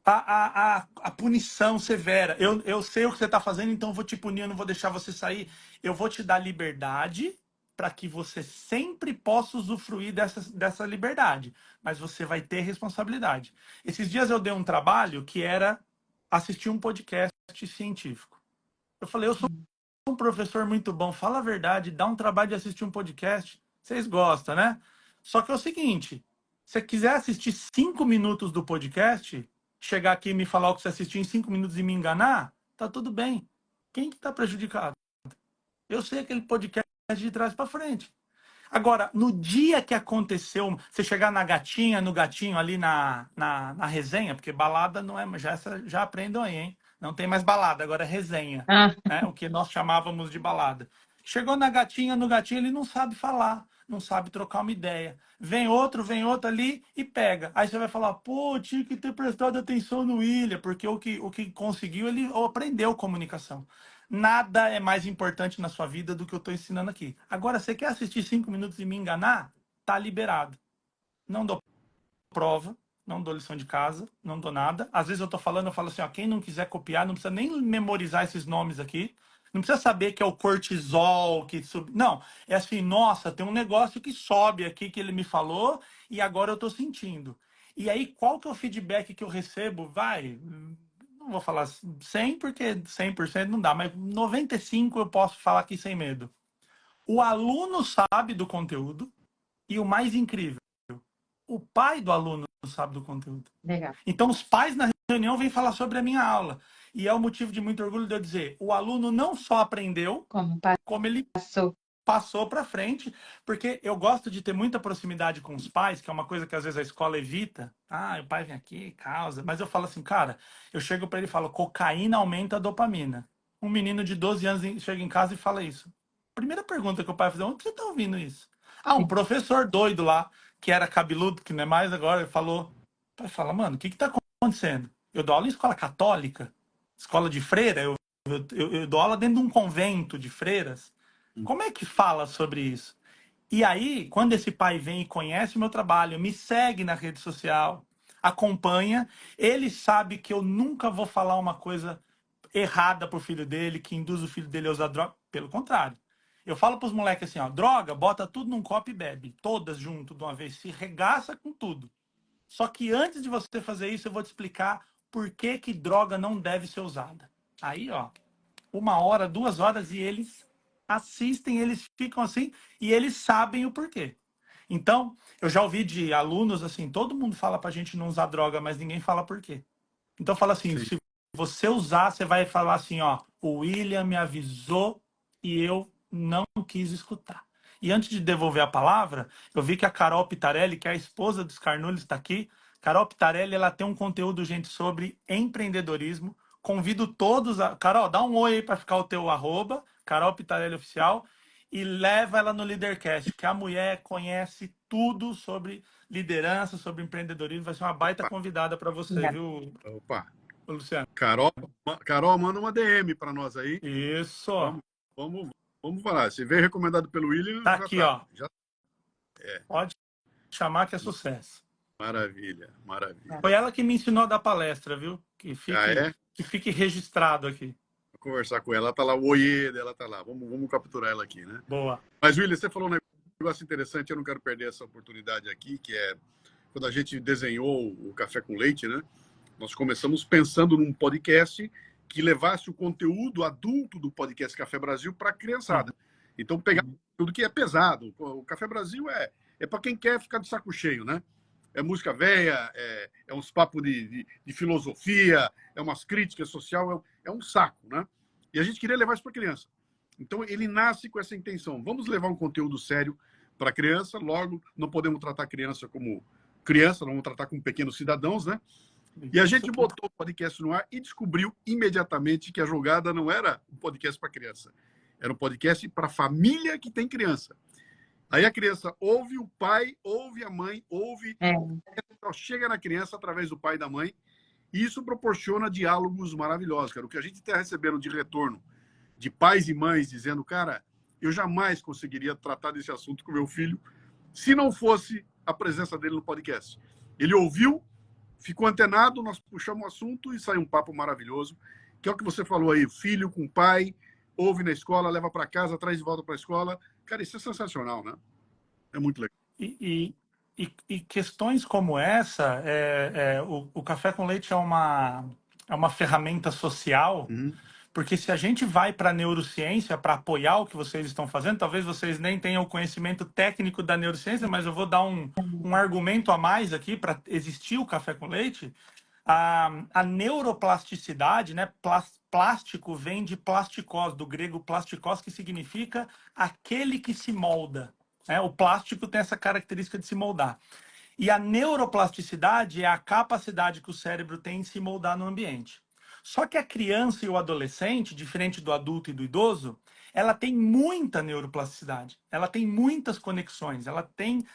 a punição severa. Eu sei o que você está fazendo, então eu vou te punir, eu não vou deixar você sair. Eu vou te dar liberdade para que você sempre possa usufruir dessa liberdade, mas você vai ter responsabilidade. Esses dias eu dei um trabalho que era assistir um podcast científico. Eu falei, eu sou um professor muito bom, fala a verdade, dá um trabalho de assistir um podcast, vocês gostam, né? Só que é o seguinte, se você quiser assistir 5 minutos do podcast, chegar aqui e me falar o que você assistiu em 5 minutos e me enganar, tá tudo bem. Quem que tá prejudicado? Eu sei aquele podcast de trás para frente. Agora, no dia que aconteceu, você chegar na gatinha, no gatinho ali na resenha, porque balada não é, já aprendam aí, hein? Não tem mais balada, agora é resenha, Ah, né? O que nós chamávamos de balada. Chegou na gatinha, no gatinho, ele não sabe falar, não sabe trocar uma ideia. Vem outro ali e pega. Aí você vai falar, pô, tinha que ter prestado atenção no William, porque o que conseguiu, ele aprendeu comunicação. Nada é mais importante na sua vida do que eu estou ensinando aqui. Agora, você quer assistir 5 minutos e me enganar? Tá liberado. Não dou prova, não dou lição de casa, não dou nada. Às vezes eu falo assim, ó, quem não quiser copiar, não precisa nem memorizar esses nomes aqui. Não precisa saber que é o cortisol que sobe. Não, é assim, nossa, tem um negócio que sobe aqui que ele me falou e agora eu estou sentindo. E aí, qual que é o feedback que eu recebo? Não vou falar 100 porque 100% não dá, mas 95% eu posso falar aqui sem medo. O aluno sabe do conteúdo e o mais incrível, o pai do aluno sabe do conteúdo. legal. Então os pais na reunião vêm falar sobre a minha aula. E é o motivo de muito orgulho de eu dizer, o aluno não só aprendeu, Como como ele passou. passou para frente, porque eu gosto de ter muita proximidade com os pais, que é uma coisa que às vezes a escola evita. Ah, o pai vem aqui, causa. Mas eu falo assim, cara, eu chego para ele e falo, cocaína aumenta a dopamina. Um menino de 12 anos chega em casa e fala isso. Primeira pergunta que o pai vai fazer, onde você está ouvindo isso? Ah, um Sim. professor doido lá, que era cabeludo, que não é mais agora, ele falou. O pai fala, mano, o que está acontecendo? Eu dou aula em escola católica, escola de freira, eu Eu dou aula dentro de um convento de freiras. Como é que fala sobre isso? E aí, quando esse pai vem e conhece o meu trabalho, me segue na rede social, acompanha, ele sabe que eu nunca vou falar uma coisa errada pro filho dele, que induz o filho dele a usar droga. Pelo contrário. Eu falo pros moleques assim, ó, droga, bota tudo num copo e bebe. Todas junto de uma vez, se regaça com tudo. Só que antes de você fazer isso, eu vou te explicar por que que droga não deve ser usada. Aí, ó, 1 hora, 2 horas e eles assistem, eles ficam assim e eles sabem o porquê. Então, eu já ouvi de alunos assim, todo mundo fala pra gente não usar droga, mas ninguém fala por quê. Então fala assim, Sim. se você usar, você vai falar assim, ó, o William me avisou e eu não quis escutar. E antes de devolver a palavra, eu vi que a Carol Pitarelli, que é a esposa dos Carnulhos, está aqui. Carol Pitarelli, ela tem um conteúdo, gente, sobre empreendedorismo. Convido todos a... Carol, dá um oi aí para ficar o teu arroba, Carol Pitarelli Oficial, e leva ela no Leadercast, que a mulher conhece tudo sobre liderança, sobre empreendedorismo. Vai ser uma baita Opa, convidada para você, viu, opa. Luciano? Carol, Carol, manda uma DM para nós aí. Isso. Vamos, vamos, vamos falar. Se veio recomendado pelo William, Tá já aqui, tá. ó. Já... Pode chamar que é sucesso. Maravilha, maravilha. Foi ela que me ensinou a dar palestra, viu? Ah, é? Que fique registrado aqui. Vou conversar com ela. Ela tá lá, o oiê dela tá lá. Vamos capturar ela aqui, né? Boa. Mas, William, você falou um negócio interessante, eu não quero perder essa oportunidade aqui, que é quando a gente desenhou o Café com Leite, né? Nós começamos pensando num podcast que levasse o conteúdo adulto do podcast Café Brasil para a criançada. Então, pegar tudo que é pesado. O Café Brasil é para quem quer ficar de saco cheio, né? É música velha, é uns papos de filosofia, é umas críticas social, é um saco, né? E a gente queria levar isso para criança. Então, ele nasce com essa intenção. Vamos levar um conteúdo sério para a criança, logo, não podemos tratar a criança como criança, não vamos tratar como pequenos cidadãos, né? E a gente botou o podcast no ar e descobriu imediatamente que a jogada não era um podcast para criança. Era um podcast para família que tem criança. Aí a criança ouve o pai, ouve a mãe, ouve... Chega na criança através do pai e da mãe. E isso proporciona diálogos maravilhosos, cara. O que a gente está recebendo de retorno de pais e mães dizendo, cara, eu jamais conseguiria tratar desse assunto com meu filho se não fosse a presença dele no podcast. Ele ouviu, ficou antenado, nós puxamos o assunto e saiu um papo maravilhoso, que é o que você falou aí, filho com pai, ouve na escola, leva para casa, traz de volta para a escola. Cara, isso é sensacional, né? É muito legal. E questões como essa, o Café com Leite é uma ferramenta social, porque se a gente vai para a neurociência para apoiar o que vocês estão fazendo, talvez vocês nem tenham o conhecimento técnico da neurociência, mas eu vou dar um argumento a mais aqui para existir o Café com Leite. A neuroplasticidade, né? Plástico vem de plastikos, do grego plastikos, que significa aquele que se molda. Né? O plástico tem essa característica de se moldar. E a neuroplasticidade é a capacidade que o cérebro tem em se moldar no ambiente. Só que a criança e o adolescente, diferente do adulto e do idoso, ela tem muita neuroplasticidade, ela tem muitas conexões, ela tem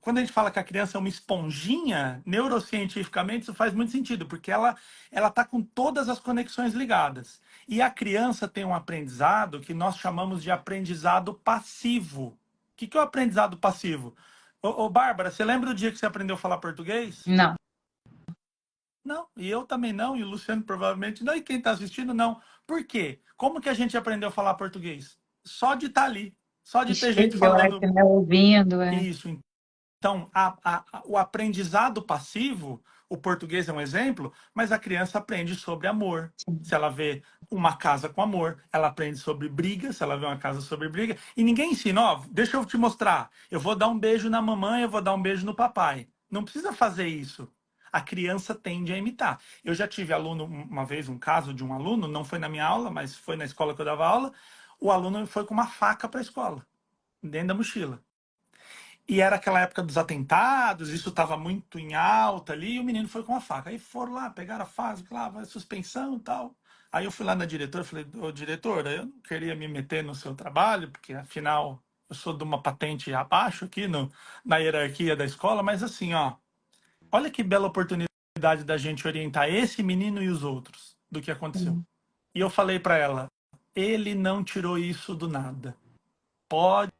quando a gente fala que a criança é uma esponjinha, neurocientificamente isso faz muito sentido, porque ela está com todas as conexões ligadas. E a criança tem um aprendizado que nós chamamos de aprendizado passivo. O que é o aprendizado passivo? Ô, Bárbara, você lembra o dia que você aprendeu a falar português? Não. Não, e eu também não, e o Luciano provavelmente não, e quem está assistindo não. Por quê? Como que a gente aprendeu a falar português? Só de estar ali, só de ter gente falando. Né, ouvindo. Isso. Então, o aprendizado passivo, o português é um exemplo, mas a criança aprende sobre amor. Se ela vê uma casa com amor, ela aprende sobre briga, se ela vê uma casa sobre briga. E ninguém ensina, ó, deixa eu te mostrar. Eu vou dar um beijo na mamãe, eu vou dar um beijo no papai. Não precisa fazer isso. A criança tende a imitar. Eu já tive aluno, uma vez, um caso de um aluno, não foi na minha aula, mas foi na escola que eu dava aula, o aluno foi com uma faca para a escola, dentro da mochila. E era aquela época dos atentados, isso estava muito em alta ali, e o menino foi com a faca. Aí foram lá, pegaram a faca, lá, vai suspensão e tal. Aí eu fui lá na diretora e falei, ô diretora, eu não queria me meter no seu trabalho, porque afinal eu sou de uma patente abaixo aqui na hierarquia da escola, mas assim, ó, olha que bela oportunidade da gente orientar esse menino e os outros do que aconteceu. E eu falei para ela, ele não tirou isso do nada. Pode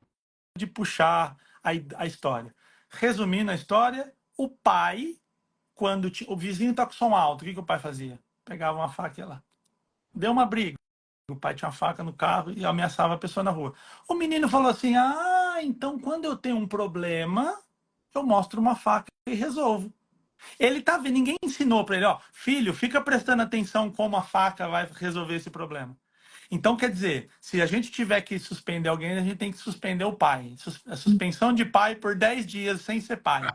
puxar a história. Resumindo a história, o pai, quando o vizinho tá com som alto, o que o pai fazia? Pegava uma faca e ia lá. Deu uma briga. O pai tinha uma faca no carro e ameaçava a pessoa na rua. O menino falou assim, então quando eu tenho um problema, eu mostro uma faca e resolvo. Ele tá vendo, ninguém ensinou para ele, ó, filho, fica prestando atenção como a faca vai resolver esse problema. Então, quer dizer, se a gente tiver que suspender alguém, a gente tem que suspender o pai. A suspensão de pai por 10 dias sem ser pai.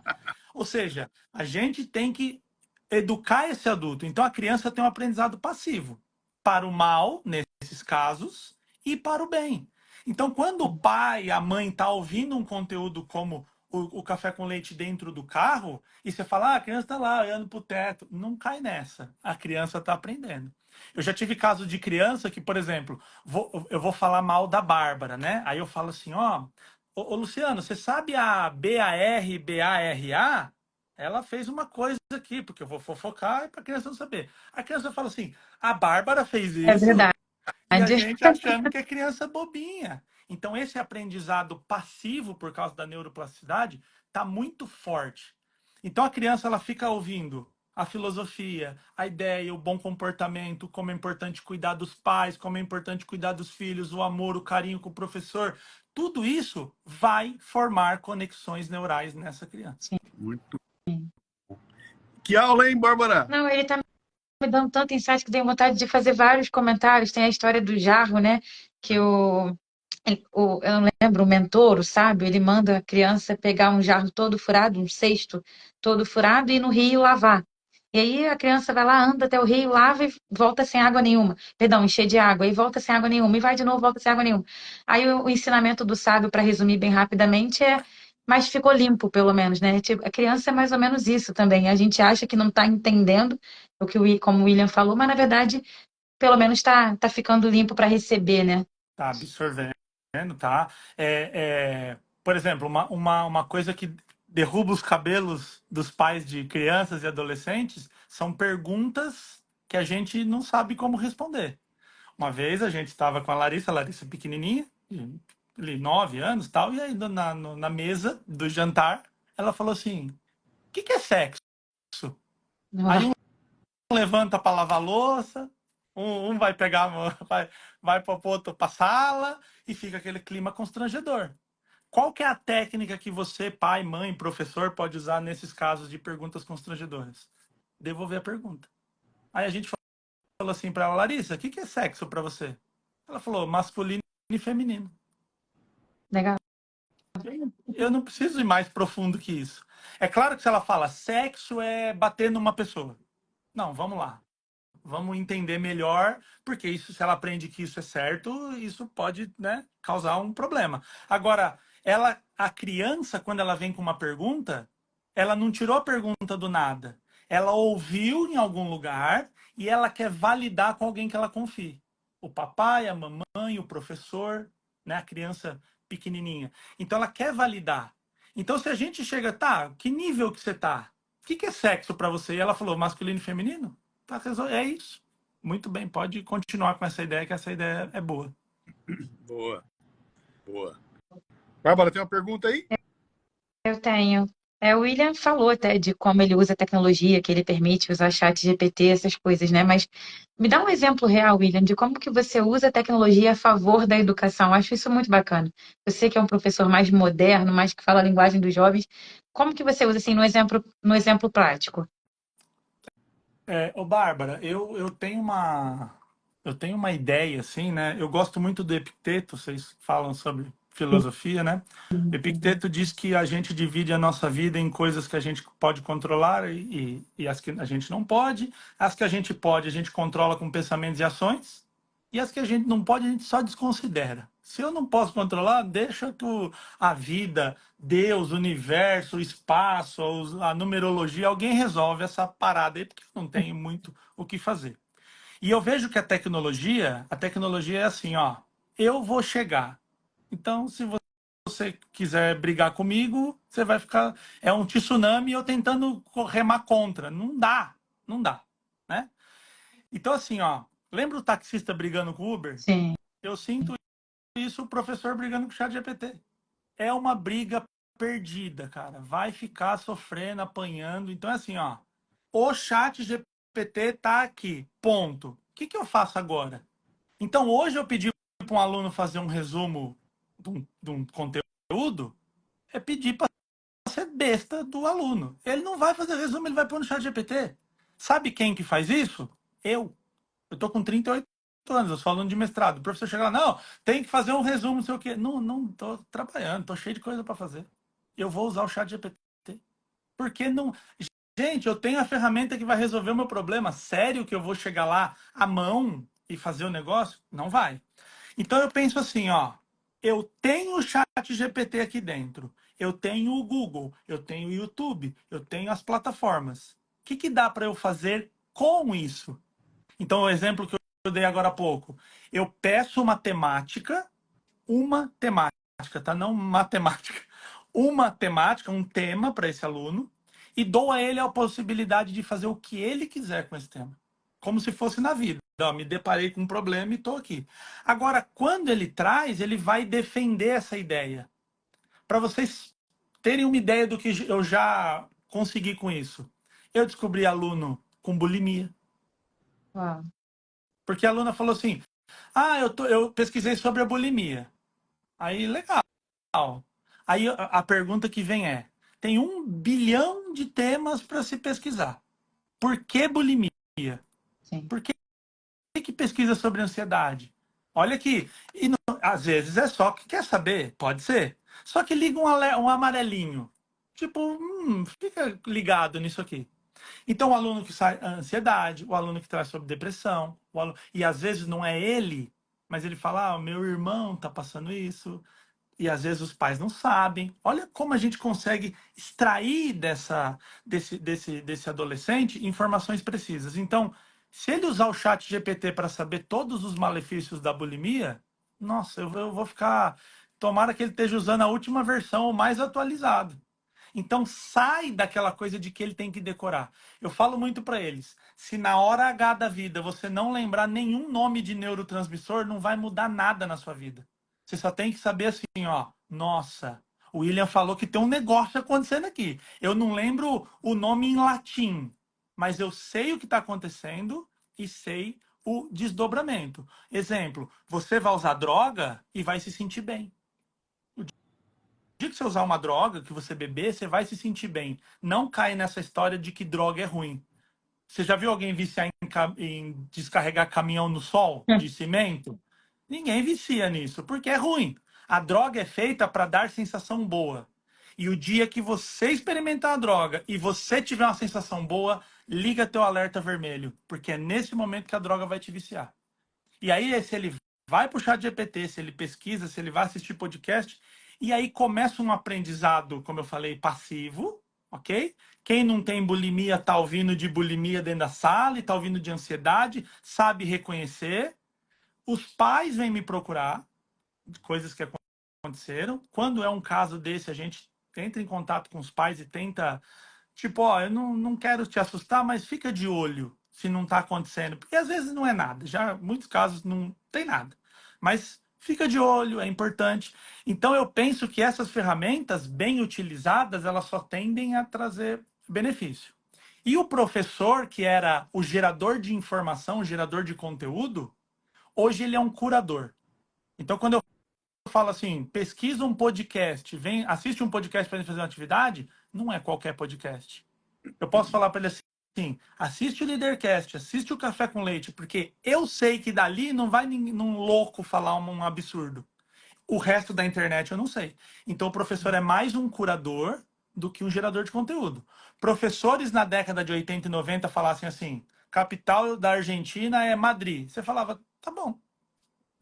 Ou seja, a gente tem que educar esse adulto. Então, a criança tem um aprendizado passivo para o mal, nesses casos, e para o bem. Então, quando o pai e a mãe estão ouvindo um conteúdo como o café com leite dentro do carro, e você fala, a criança está lá olhando para o teto, não cai nessa. A criança está aprendendo. Eu já tive casos de criança que, por exemplo, eu vou falar mal da Bárbara, né? Aí eu falo assim, ô Luciano, você sabe a BARBARA? Ela fez uma coisa aqui, porque eu vou fofocar para a criança não saber. A criança fala assim, a Bárbara fez É isso? verdade. E a gente achando que é criança bobinha. Então, esse aprendizado passivo, por causa da neuroplasticidade, está muito forte. Então, a criança ela fica ouvindo a filosofia, a ideia, o bom comportamento, como é importante cuidar dos pais, como é importante cuidar dos filhos, o amor, o carinho com o professor. Tudo isso vai formar conexões neurais nessa criança. Muito. Que aula, hein, Bárbara? Não, ele tá me dando tanto insight que dei vontade de fazer vários comentários. Tem a história do jarro, né? Que eu não lembro, o mentor, o sábio, ele manda a criança pegar um jarro todo furado, um cesto todo furado e ir no rio lavar. E aí a criança vai lá, anda até o rio, lava e volta sem água nenhuma. Perdão, encher de água, e volta sem água nenhuma, e vai de novo, volta sem água nenhuma. Aí o ensinamento do sábio, para resumir bem rapidamente, mas ficou limpo, pelo menos, né? Tipo, a criança é mais ou menos isso também. A gente acha que não está entendendo o que como o William falou, mas na verdade, pelo menos está ficando limpo para receber, né? Tá absorvendo, tá? Por exemplo, uma coisa que derruba os cabelos dos pais de crianças e adolescentes são perguntas que a gente não sabe como responder. Uma vez a gente estava com a Larissa pequenininha, de ali, 9 anos e tal, e aí na mesa do jantar, ela falou assim, o que é sexo? Aí um levanta para lavar a louça, um vai pegar, vai para o outro para a sala e fica aquele clima constrangedor. Qual que é a técnica que você, pai, mãe, professor, pode usar nesses casos de perguntas constrangedoras? Devolver a pergunta. Aí a gente falou assim para ela, Larissa, o que é sexo para você? Ela falou, masculino e feminino. Legal. Eu não preciso ir mais profundo que isso. É claro que se ela fala sexo é bater numa pessoa. Não, vamos lá. Vamos entender melhor, porque isso, se ela aprende que isso é certo, isso pode, né, causar um problema. Agora, a criança, quando ela vem com uma pergunta, ela não tirou a pergunta do nada. Ela ouviu em algum lugar e ela quer validar com alguém que ela confie. O papai, a mamãe, o professor, né, a criança pequenininha. Então, ela quer validar. Então, se a gente chega, tá, que nível que você tá? O que é sexo para você? E ela falou, masculino e feminino? Tá, é isso. Muito bem, pode continuar com essa ideia, que essa ideia é boa. Boa, boa. Bárbara, tem uma pergunta aí? Eu tenho. O William falou até de como ele usa a tecnologia, que ele permite usar chat GPT, essas coisas, né? Mas me dá um exemplo real, William, de como que você usa a tecnologia a favor da educação. Eu acho isso muito bacana. Você que é um professor mais moderno, mais que fala a linguagem dos jovens, como que você usa, assim, no exemplo prático? Bárbara, eu tenho uma ideia, assim, né? Eu gosto muito do Epicteto, vocês falam sobre filosofia, né? Epicteto diz que a gente divide a nossa vida em coisas que a gente pode controlar e as que a gente não pode. As que a gente controla com pensamentos e ações. E as que a gente não pode, a gente só desconsidera. Se eu não posso controlar, deixa que a vida, Deus, o universo, o espaço, a numerologia, alguém resolve essa parada aí, porque não tem muito o que fazer. E eu vejo que a tecnologia é assim, ó, eu vou chegar. Então, se você quiser brigar comigo, você vai ficar, é um tsunami eu tentando remar contra. Não dá, né? Então, assim, ó, Lembra o taxista brigando com o Uber? Sim. Eu sinto isso, o professor brigando com o ChatGPT. É uma briga perdida, cara. Vai ficar sofrendo, apanhando. Então é assim, ó. O ChatGPT tá aqui, ponto. O que eu faço agora? Então hoje eu pedi para um aluno fazer um resumo de um conteúdo, é pedir para ser besta do aluno. Ele não vai fazer resumo, ele vai pôr no ChatGPT. Sabe quem que faz isso? Eu. Eu tô com 38 anos, eu sou aluno de mestrado. O professor chega lá, não, tem que fazer um resumo, não sei o quê. Não tô trabalhando, tô cheio de coisa para fazer. Eu vou usar o ChatGPT. Porque não. Gente, eu tenho a ferramenta que vai resolver o meu problema. Sério que eu vou chegar lá à mão e fazer o negócio? Não vai. Então eu penso assim, ó, eu tenho o chat GPT aqui dentro, eu tenho o Google, eu tenho o YouTube, eu tenho as plataformas. O que dá para eu fazer com isso? Então o exemplo que eu dei agora há pouco, eu peço uma temática, tá? Não matemática, uma temática, um tema para esse aluno e dou a ele a possibilidade de fazer o que ele quiser com esse tema, como se fosse na vida. Ó, me deparei com um problema e estou aqui. Agora, quando ele traz, ele vai defender essa ideia. Para vocês terem uma ideia do que eu já consegui com isso. Eu descobri aluno com bulimia. Uau. Porque a aluna falou assim: ah, eu pesquisei sobre a bulimia. Aí, legal. Aí a pergunta que vem é: tem 1 bilhão de temas para se pesquisar. Por que bulimia? Sim. Por que pesquisa sobre ansiedade? Olha aqui, e às vezes é só que quer saber, pode ser. Só que liga um amarelinho. Tipo, fica ligado nisso aqui. Então, o aluno que sai ansiedade, o aluno que traz sobre depressão, e às vezes não é ele, mas ele fala: ah, o meu irmão está passando isso, e às vezes os pais não sabem. Olha como a gente consegue extrair desse adolescente informações precisas. Então, se ele usar o chat GPT para saber todos os malefícios da bulimia, nossa, eu vou ficar. Tomara que ele esteja usando a última versão, o mais atualizado. Então sai daquela coisa de que ele tem que decorar. Eu falo muito para eles: se na hora H da vida você não lembrar nenhum nome de neurotransmissor, não vai mudar nada na sua vida. Você só tem que saber assim, ó, nossa, o William falou que tem um negócio acontecendo aqui. Eu não lembro o nome em latim, mas eu sei o que está acontecendo e sei o desdobramento. Exemplo, você vai usar droga e vai se sentir bem. O dia que você usar uma droga, que você beber, você vai se sentir bem. Não cai nessa história de que droga é ruim. Você já viu alguém viciar em descarregar caminhão no sol de cimento? Ninguém vicia nisso, porque é ruim. A droga é feita para dar sensação boa. E o dia que você experimentar a droga e você tiver uma sensação boa, liga teu alerta vermelho, porque é nesse momento que a droga vai te viciar. E aí, se ele vai para o chat GPT, se ele pesquisa, se ele vai assistir podcast, e aí começa um aprendizado, como eu falei, passivo, ok? Quem não tem bulimia está ouvindo de bulimia dentro da sala, está ouvindo de ansiedade, sabe reconhecer. Os pais vêm me procurar, coisas que aconteceram. Quando é um caso desse, a gente entra em contato com os pais e tenta, tipo, ó, eu não quero te assustar, mas fica de olho se não está acontecendo. Porque às vezes não é nada, já em muitos casos não tem nada. Mas fica de olho, é importante. Então eu penso que essas ferramentas, bem utilizadas, elas só tendem a trazer benefício. E o professor, que era o gerador de informação, o gerador de conteúdo, hoje ele é um curador. Então, quando eu falo assim, pesquisa um podcast, vem, assiste um podcast para fazer uma atividade, não é qualquer podcast. Eu posso falar para ele assim, assiste o Leadercast, assiste o Café com Leite, porque eu sei que dali não vai num louco falar um absurdo. O resto da internet eu não sei. Então, o professor é mais um curador do que um gerador de conteúdo. Professores na década de 80 e 90 falassem assim, capital da Argentina é Madrid. Você falava, tá bom,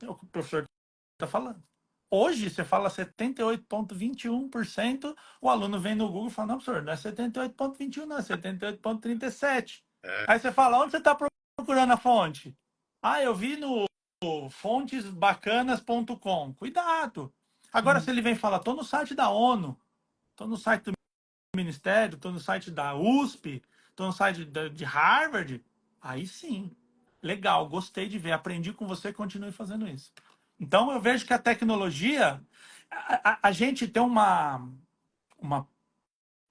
é o que o professor está falando. Hoje, você fala 78,21%, o aluno vem no Google e fala, não, professor, não é 78,21, não, é 78,37. Aí você fala, onde você está procurando a fonte? Ah, eu vi no fontesbacanas.com. Cuidado. Agora, se ele vem e fala, estou no site da ONU, estou no site do Ministério, estou no site da USP, estou no site de Harvard, aí sim. Legal, gostei de ver, aprendi com você, continue fazendo isso. Então eu vejo que a tecnologia, a gente tem uma,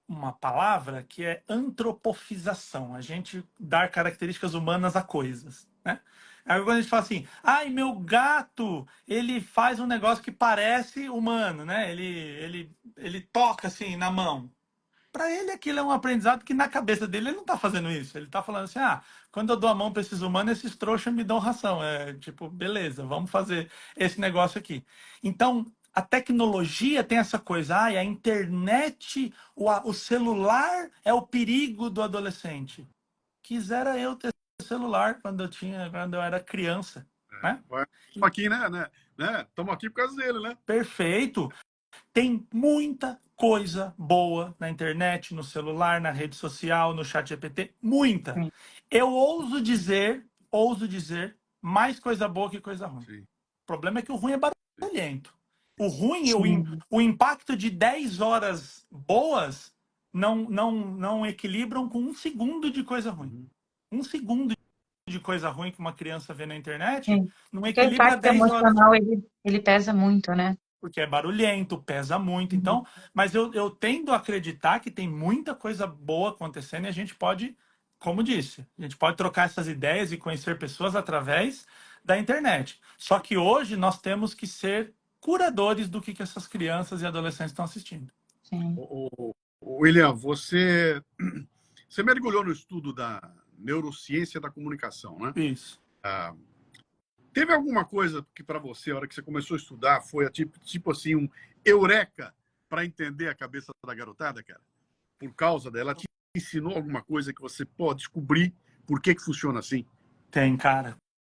uma palavra que é antropofização, a gente dar características humanas a coisas, né? Aí quando a gente fala assim, ai, meu gato, ele faz um negócio que parece humano, né? Ele toca assim na mão. Para ele aquilo é um aprendizado que na cabeça dele ele não está fazendo isso. Ele está falando assim, ah, quando eu dou a mão para esses humanos, esses trouxas me dão ração. É tipo, beleza, vamos fazer esse negócio aqui. Então, a tecnologia tem essa coisa, ah, a internet, o celular é o perigo do adolescente. Quisera eu ter celular quando eu era criança, né? Estamos aqui, né? Estamos aqui por causa dele, né? Perfeito. Tem muita coisa boa na internet, no celular, na rede social, no chat GPT. Muita. Sim. Eu ouso dizer, mais coisa boa que coisa ruim. Sim. O problema é que o ruim é barulhento. O ruim, Sim. o impacto de 10 horas boas não equilibram com um segundo de coisa ruim. Uhum. Um segundo de coisa ruim que uma criança vê na internet Sim. não Porque o equilibra impacto 10 horas emocional, ele pesa muito, né? porque é barulhento, pesa muito. Uhum. Então, mas eu tendo a acreditar que tem muita coisa boa acontecendo e a gente pode, como disse, a gente pode trocar essas ideias e conhecer pessoas através da internet. Só que hoje nós temos que ser curadores do que essas crianças e adolescentes estão assistindo. Sim. William, você mergulhou no estudo da neurociência da comunicação, né? Isso. Teve alguma coisa que para você, a hora que você começou a estudar, foi tipo assim, um eureka para entender a cabeça da garotada, cara? Por causa dela, ela te ensinou alguma coisa que você pode descobrir por que funciona assim? Tem, cara.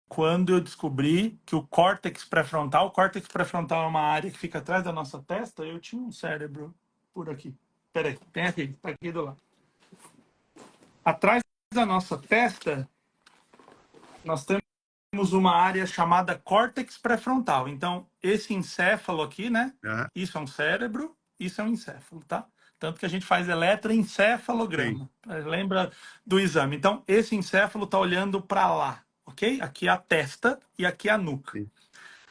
Quando eu descobri que o córtex pré-frontal é uma área que fica atrás da nossa testa, eu tinha um cérebro por aqui. Peraí, tem aqui, tá aqui do lado. Atrás da nossa testa, nós temos uma área chamada córtex pré-frontal. Então, esse encéfalo aqui, né? Isso é um cérebro, isso é um encéfalo, tá? Tanto que a gente faz eletroencefalograma. Lembra do exame? Então, esse encéfalo está olhando para lá, ok? Aqui é a testa e aqui é a nuca. Sim.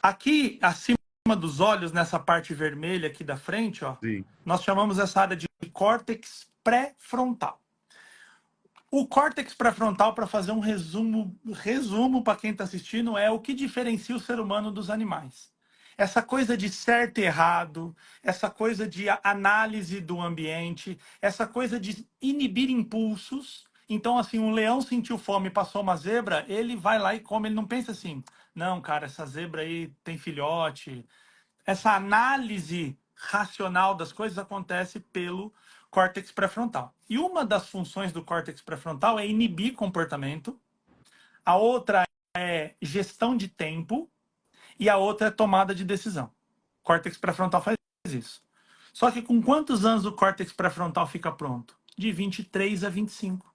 Aqui, acima dos olhos, nessa parte vermelha aqui da frente, ó, Sim. nós chamamos essa área de córtex pré-frontal. O córtex pré-frontal, para fazer um resumo para quem está assistindo, é o que diferencia o ser humano dos animais. Essa coisa de certo e errado, essa coisa de análise do ambiente, essa coisa de inibir impulsos. Então, assim, um leão sentiu fome e passou uma zebra, ele vai lá e come. Ele não pensa assim, não, cara, essa zebra aí tem filhote. Essa análise racional das coisas acontece pelo córtex pré-frontal. E uma das funções do córtex pré-frontal é inibir comportamento, a outra é gestão de tempo e a outra é tomada de decisão. O córtex pré-frontal faz isso. Só que com quantos anos o córtex pré-frontal fica pronto? De 23 a 25.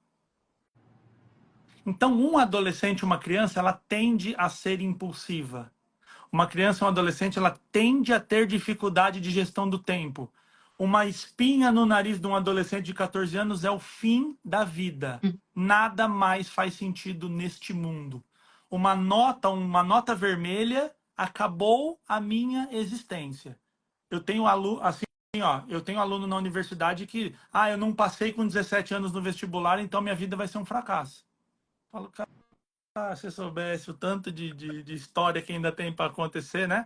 Então, um adolescente, uma criança, ela tende a ser impulsiva. Uma criança ou um adolescente, ela tende a ter dificuldade de gestão do tempo. Uma espinha no nariz de um adolescente de 14 anos é o fim da vida. Nada mais faz sentido neste mundo. Uma nota vermelha acabou a minha existência. Eu tenho aluno, assim, ó, eu tenho aluno na universidade que, eu não passei com 17 anos no vestibular, então minha vida vai ser um fracasso. Eu falo, cara, se você soubesse o tanto de história que ainda tem para acontecer, né?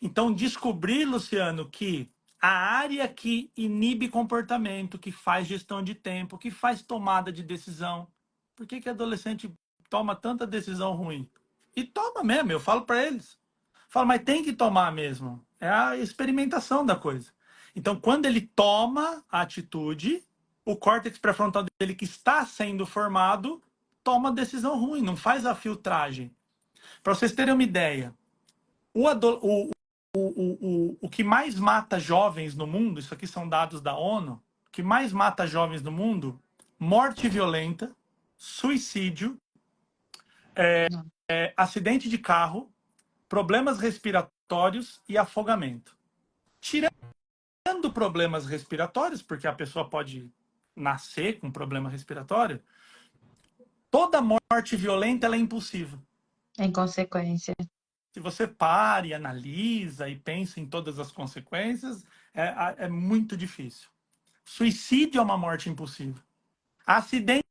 Então, descobrir, Luciano, que a área que inibe comportamento, que faz gestão de tempo, que faz tomada de decisão. Por que adolescente toma tanta decisão ruim? E toma mesmo, eu falo para eles. Falo, mas tem que tomar mesmo. É a experimentação da coisa. Então, quando ele toma a atitude, o córtex pré-frontal dele que está sendo formado toma decisão ruim, não faz a filtragem. Para vocês terem uma ideia, o que mais mata jovens no mundo, isso aqui são dados da ONU, o que mais mata jovens no mundo, morte violenta, suicídio, acidente de carro, problemas respiratórios e afogamento. Tirando problemas respiratórios, porque a pessoa pode nascer com problema respiratório, Toda morte violenta ela é impulsiva. Em consequência. Se você para e analisa e pensa em todas as consequências, é muito difícil. Suicídio é uma morte impulsiva. Acidente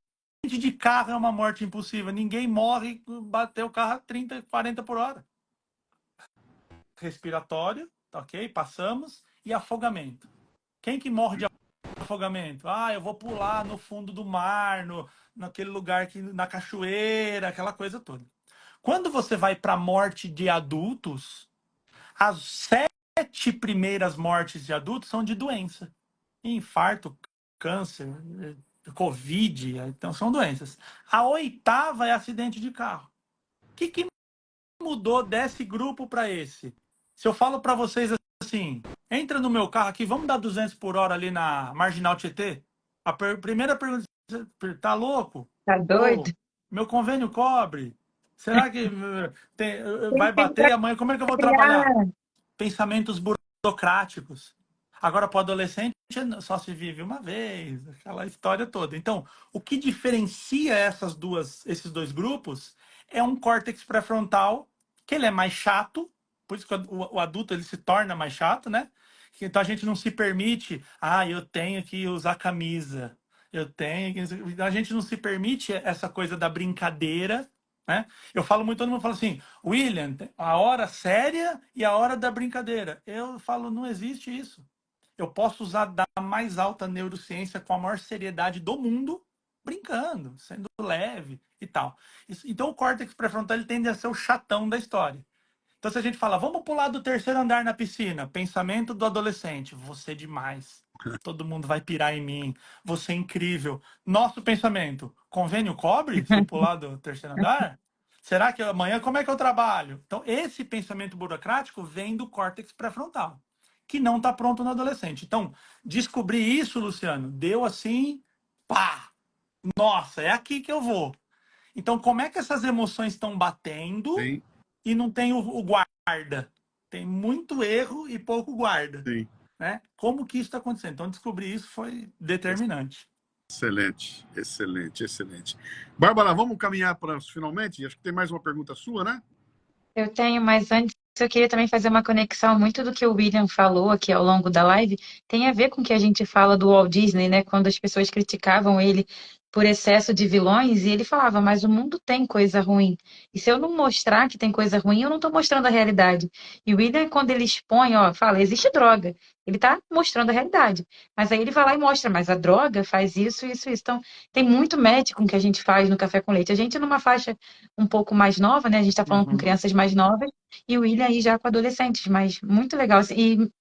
de carro é uma morte impulsiva. Ninguém morre bater o carro a 30, 40 por hora. Respiratório, ok? Passamos. E afogamento. Quem que morre de afogamento? Ah, eu vou pular no fundo do mar, naquele lugar que na cachoeira, aquela coisa toda. Quando você vai para a morte de adultos, as 7 primeiras mortes de adultos são de doença. Infarto, câncer, Covid, então são doenças. A 8ª é acidente de carro. O que mudou desse grupo para esse? Se eu falo para vocês assim, entra no meu carro aqui, vamos dar 200 por hora ali na Marginal Tietê? Primeira pergunta, tá louco? Tá doido? Ô, meu convênio cobre? Será que vai bater amanhã? Como é que eu vou trabalhar? Pensamentos burocráticos. Agora, para o adolescente, só se vive uma vez, aquela história toda. Então, o que diferencia esses dois grupos é um córtex pré-frontal, que ele é mais chato, por isso que o adulto ele se torna mais chato, né? Então a gente não se permite, eu tenho que usar camisa, eu tenho que... A gente não se permite essa coisa da brincadeira, né? Eu falo muito, todo mundo fala assim, William, a hora séria e a hora da brincadeira. Eu falo, não existe isso. Eu posso usar da mais alta neurociência com a maior seriedade do mundo, brincando, sendo leve e tal. Então o córtex pré-frontal ele tende a ser o chatão da história. Então se a gente fala, vamos pular do 3º andar na piscina, pensamento do adolescente, você é demais. Todo mundo vai pirar em mim. Você é incrível. Nosso pensamento, convênio cobre se eu pular do 3º andar? Será que amanhã como é que eu trabalho? Então, esse pensamento burocrático vem do córtex pré-frontal, que não está pronto no adolescente. Então, descobrir isso, Luciano, deu assim, pá! Nossa, é aqui que eu vou. Então, como é que essas emoções estão batendo Sim, e não tem o guarda? Tem muito erro e pouco guarda, sim. né? Como que isso está acontecendo? Então, descobrir isso foi determinante. Excelente, excelente, excelente. Bárbara, vamos caminhar para os finalmente? Acho que tem mais uma pergunta sua, né? Eu tenho, mas antes eu queria também fazer uma conexão. Muito do que o William falou aqui ao longo da live tem a ver com o que a gente fala do Walt Disney, né? Quando as pessoas criticavam ele por excesso de vilões, e ele falava, mas o mundo tem coisa ruim. E se eu não mostrar que tem coisa ruim, eu não estou mostrando a realidade. E o William, quando ele expõe, ó, fala, existe droga. Ele está mostrando a realidade. Mas aí ele vai lá e mostra, mas a droga faz isso, isso, isso. Então, tem muito match com o que a gente faz no Café com Leite. A gente, numa faixa um pouco mais nova, né? A gente está falando com Uhum. crianças mais novas, e o William aí já com adolescentes, mas muito legal, assim, e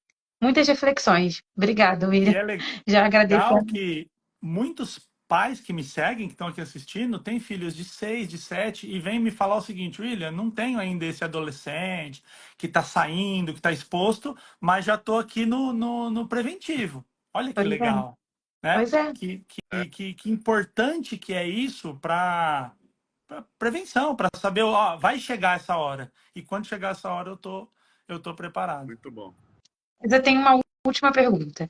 muitas reflexões. Obrigada, E William. é Já agradeço. legal que muitos pais que me seguem, que estão aqui assistindo, têm filhos de 6, de 7 e vêm me falar o seguinte, William, não tenho ainda esse adolescente que está saindo, que está exposto, mas já estou aqui no preventivo. Olha que Pois é, legal, né? pois é. Que importante que é isso para prevenção, para saber, ó, vai chegar essa hora. E quando chegar essa hora, eu tô preparado. Muito bom. Mas eu tenho uma última pergunta.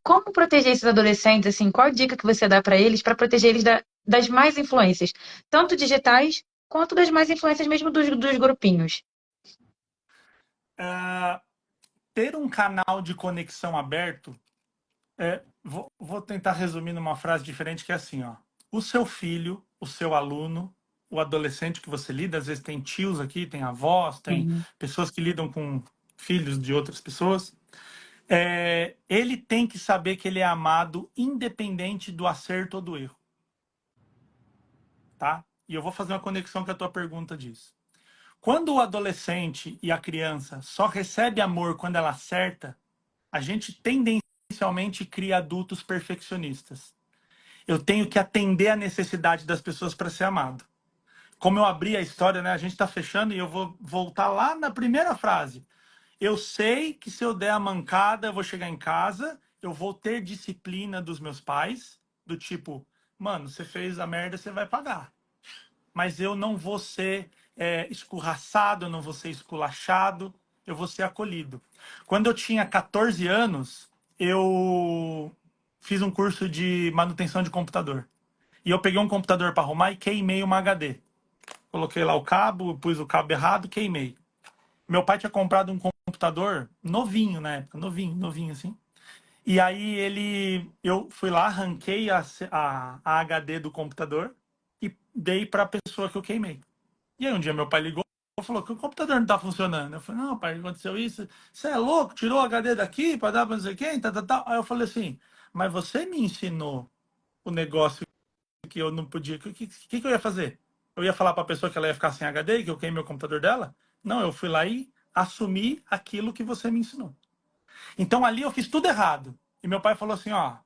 Como proteger esses adolescentes, assim, qual a dica que você dá para proteger eles das más influências, tanto digitais quanto das más influências mesmo dos grupinhos? Ah, ter um canal de conexão aberto, vou tentar resumir numa frase diferente que é assim, ó. O seu filho, o seu aluno, o adolescente que você lida, às vezes tem tios aqui, tem avós, tem Sim, pessoas que lidam com filhos de outras pessoas. Ele tem que saber que ele é amado independente do acerto ou do erro, tá? E eu vou fazer uma conexão com a tua pergunta disso. Quando o adolescente e a criança só recebe amor quando ela acerta, a gente tendencialmente cria adultos perfeccionistas. Eu tenho que atender a necessidade das pessoas para ser amado. Como eu abri a história, né? A gente está fechando e eu vou voltar lá na primeira frase. Eu sei que se eu der a mancada, eu vou chegar em casa, eu vou ter disciplina dos meus pais, do tipo, mano, você fez a merda, você vai pagar. Mas eu não vou ser escorraçado, eu não vou ser esculachado, eu vou ser acolhido. Quando eu tinha 14 anos, eu fiz um curso de manutenção de computador. E eu peguei um computador para arrumar e queimei uma HD. Coloquei lá o cabo, pus o cabo errado, queimei. Meu pai tinha comprado um computador novinho na época, novinho assim. E aí eu fui lá, arranquei a HD do computador e dei para a pessoa que eu queimei. E aí um dia meu pai ligou e falou que o computador não tá funcionando. Eu falei, não, pai, aconteceu isso. Você é louco? Tirou o HD daqui para dar para não sei quem? Tá. Aí eu falei assim, mas você me ensinou o negócio que eu não podia. O que eu ia fazer? Eu ia falar para a pessoa que ela ia ficar sem HD, que eu queimei o computador dela? Não, eu fui lá e assumi aquilo que você me ensinou. Então ali eu fiz tudo errado. E meu pai falou assim, ó,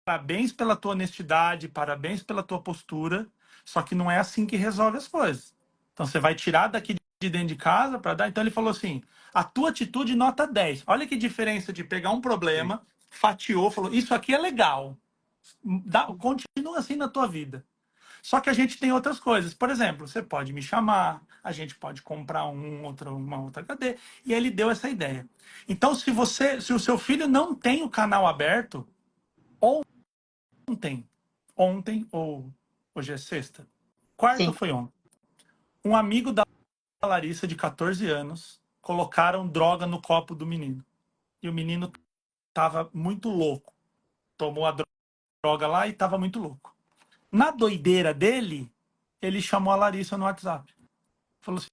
parabéns pela tua honestidade, parabéns pela tua postura, só que não é assim que resolve as coisas. Então você vai tirar daqui de dentro de casa para dar. Então ele falou assim: a tua atitude nota 10. Olha que diferença de pegar um Sim. problema, fatiou, falou: isso aqui é legal. Continua assim na tua vida. Só que a gente tem outras coisas. Por exemplo, você pode me chamar, a gente pode comprar uma outra HD. E ele deu essa ideia. Então, se o seu filho não tem o canal aberto, ontem, ou hoje é sexta, quarta Sim, foi ontem, um amigo da Larissa, de 14 anos, colocaram droga no copo do menino. E o menino tava muito louco. Tomou a droga lá e tava muito louco. Na doideira dele, ele chamou a Larissa no WhatsApp. Falou assim,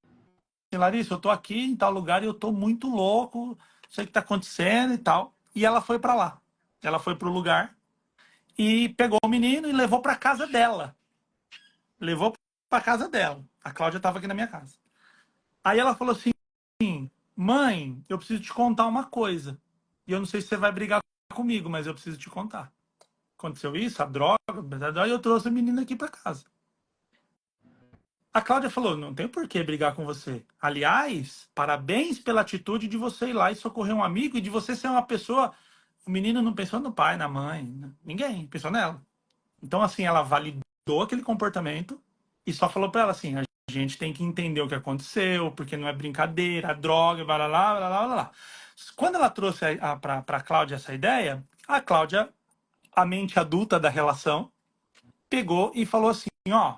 Larissa, eu tô aqui em tal lugar e eu tô muito louco, não sei o que tá acontecendo e tal. E ela foi para lá. Ela foi pro lugar e pegou o menino e levou para casa dela. Levou para casa dela. A Cláudia estava aqui na minha casa. Aí ela falou assim: mãe, eu preciso te contar uma coisa. E eu não sei se você vai brigar comigo, mas eu preciso te contar. Aconteceu isso, a droga, aí eu trouxe a menina aqui para casa. A Cláudia falou: não tem por que brigar com você. Aliás, parabéns pela atitude de você ir lá e socorrer um amigo e de você ser uma pessoa. O menino não pensou no pai, na mãe, ninguém, pensou nela. Então, assim, ela validou aquele comportamento e só falou para ela assim: a gente tem que entender o que aconteceu, porque não é brincadeira, droga, blá blá blá blá blá blá. Quando ela trouxe para a Cláudia essa ideia, a Cláudia, a mente adulta da relação, pegou e falou assim: ó,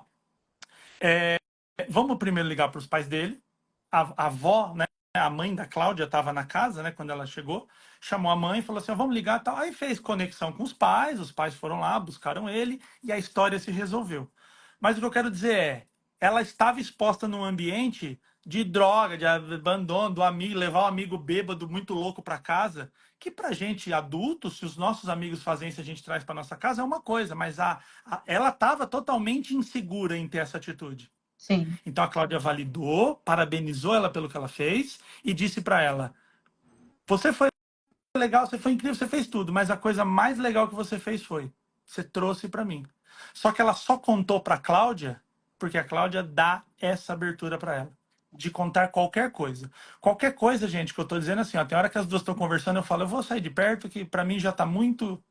vamos primeiro ligar para os pais dele. A avó, né? A mãe da Cláudia estava na casa, né? Quando ela chegou, chamou a mãe e falou assim: ó, vamos ligar, tal. Aí fez conexão com os pais foram lá, buscaram ele e a história se resolveu. Mas o que eu quero dizer é, ela estava exposta num ambiente de droga, de abandono do amigo, levar o amigo bêbado muito louco para casa, que pra gente adulto, se os nossos amigos fazem isso, a gente traz para nossa casa é uma coisa, mas ela estava totalmente insegura em ter essa atitude. sim, Então a Cláudia validou, parabenizou ela pelo que ela fez e disse para ela: você foi legal, você foi incrível, você fez tudo, mas a coisa mais legal que você fez foi você trouxe para mim. Só que ela só contou para a Cláudia porque a Cláudia dá essa abertura para ela de contar qualquer coisa. Qualquer coisa, gente, que eu tô dizendo assim, ó, tem hora que as duas estão conversando, eu falo, eu vou sair de perto que para mim já tá muito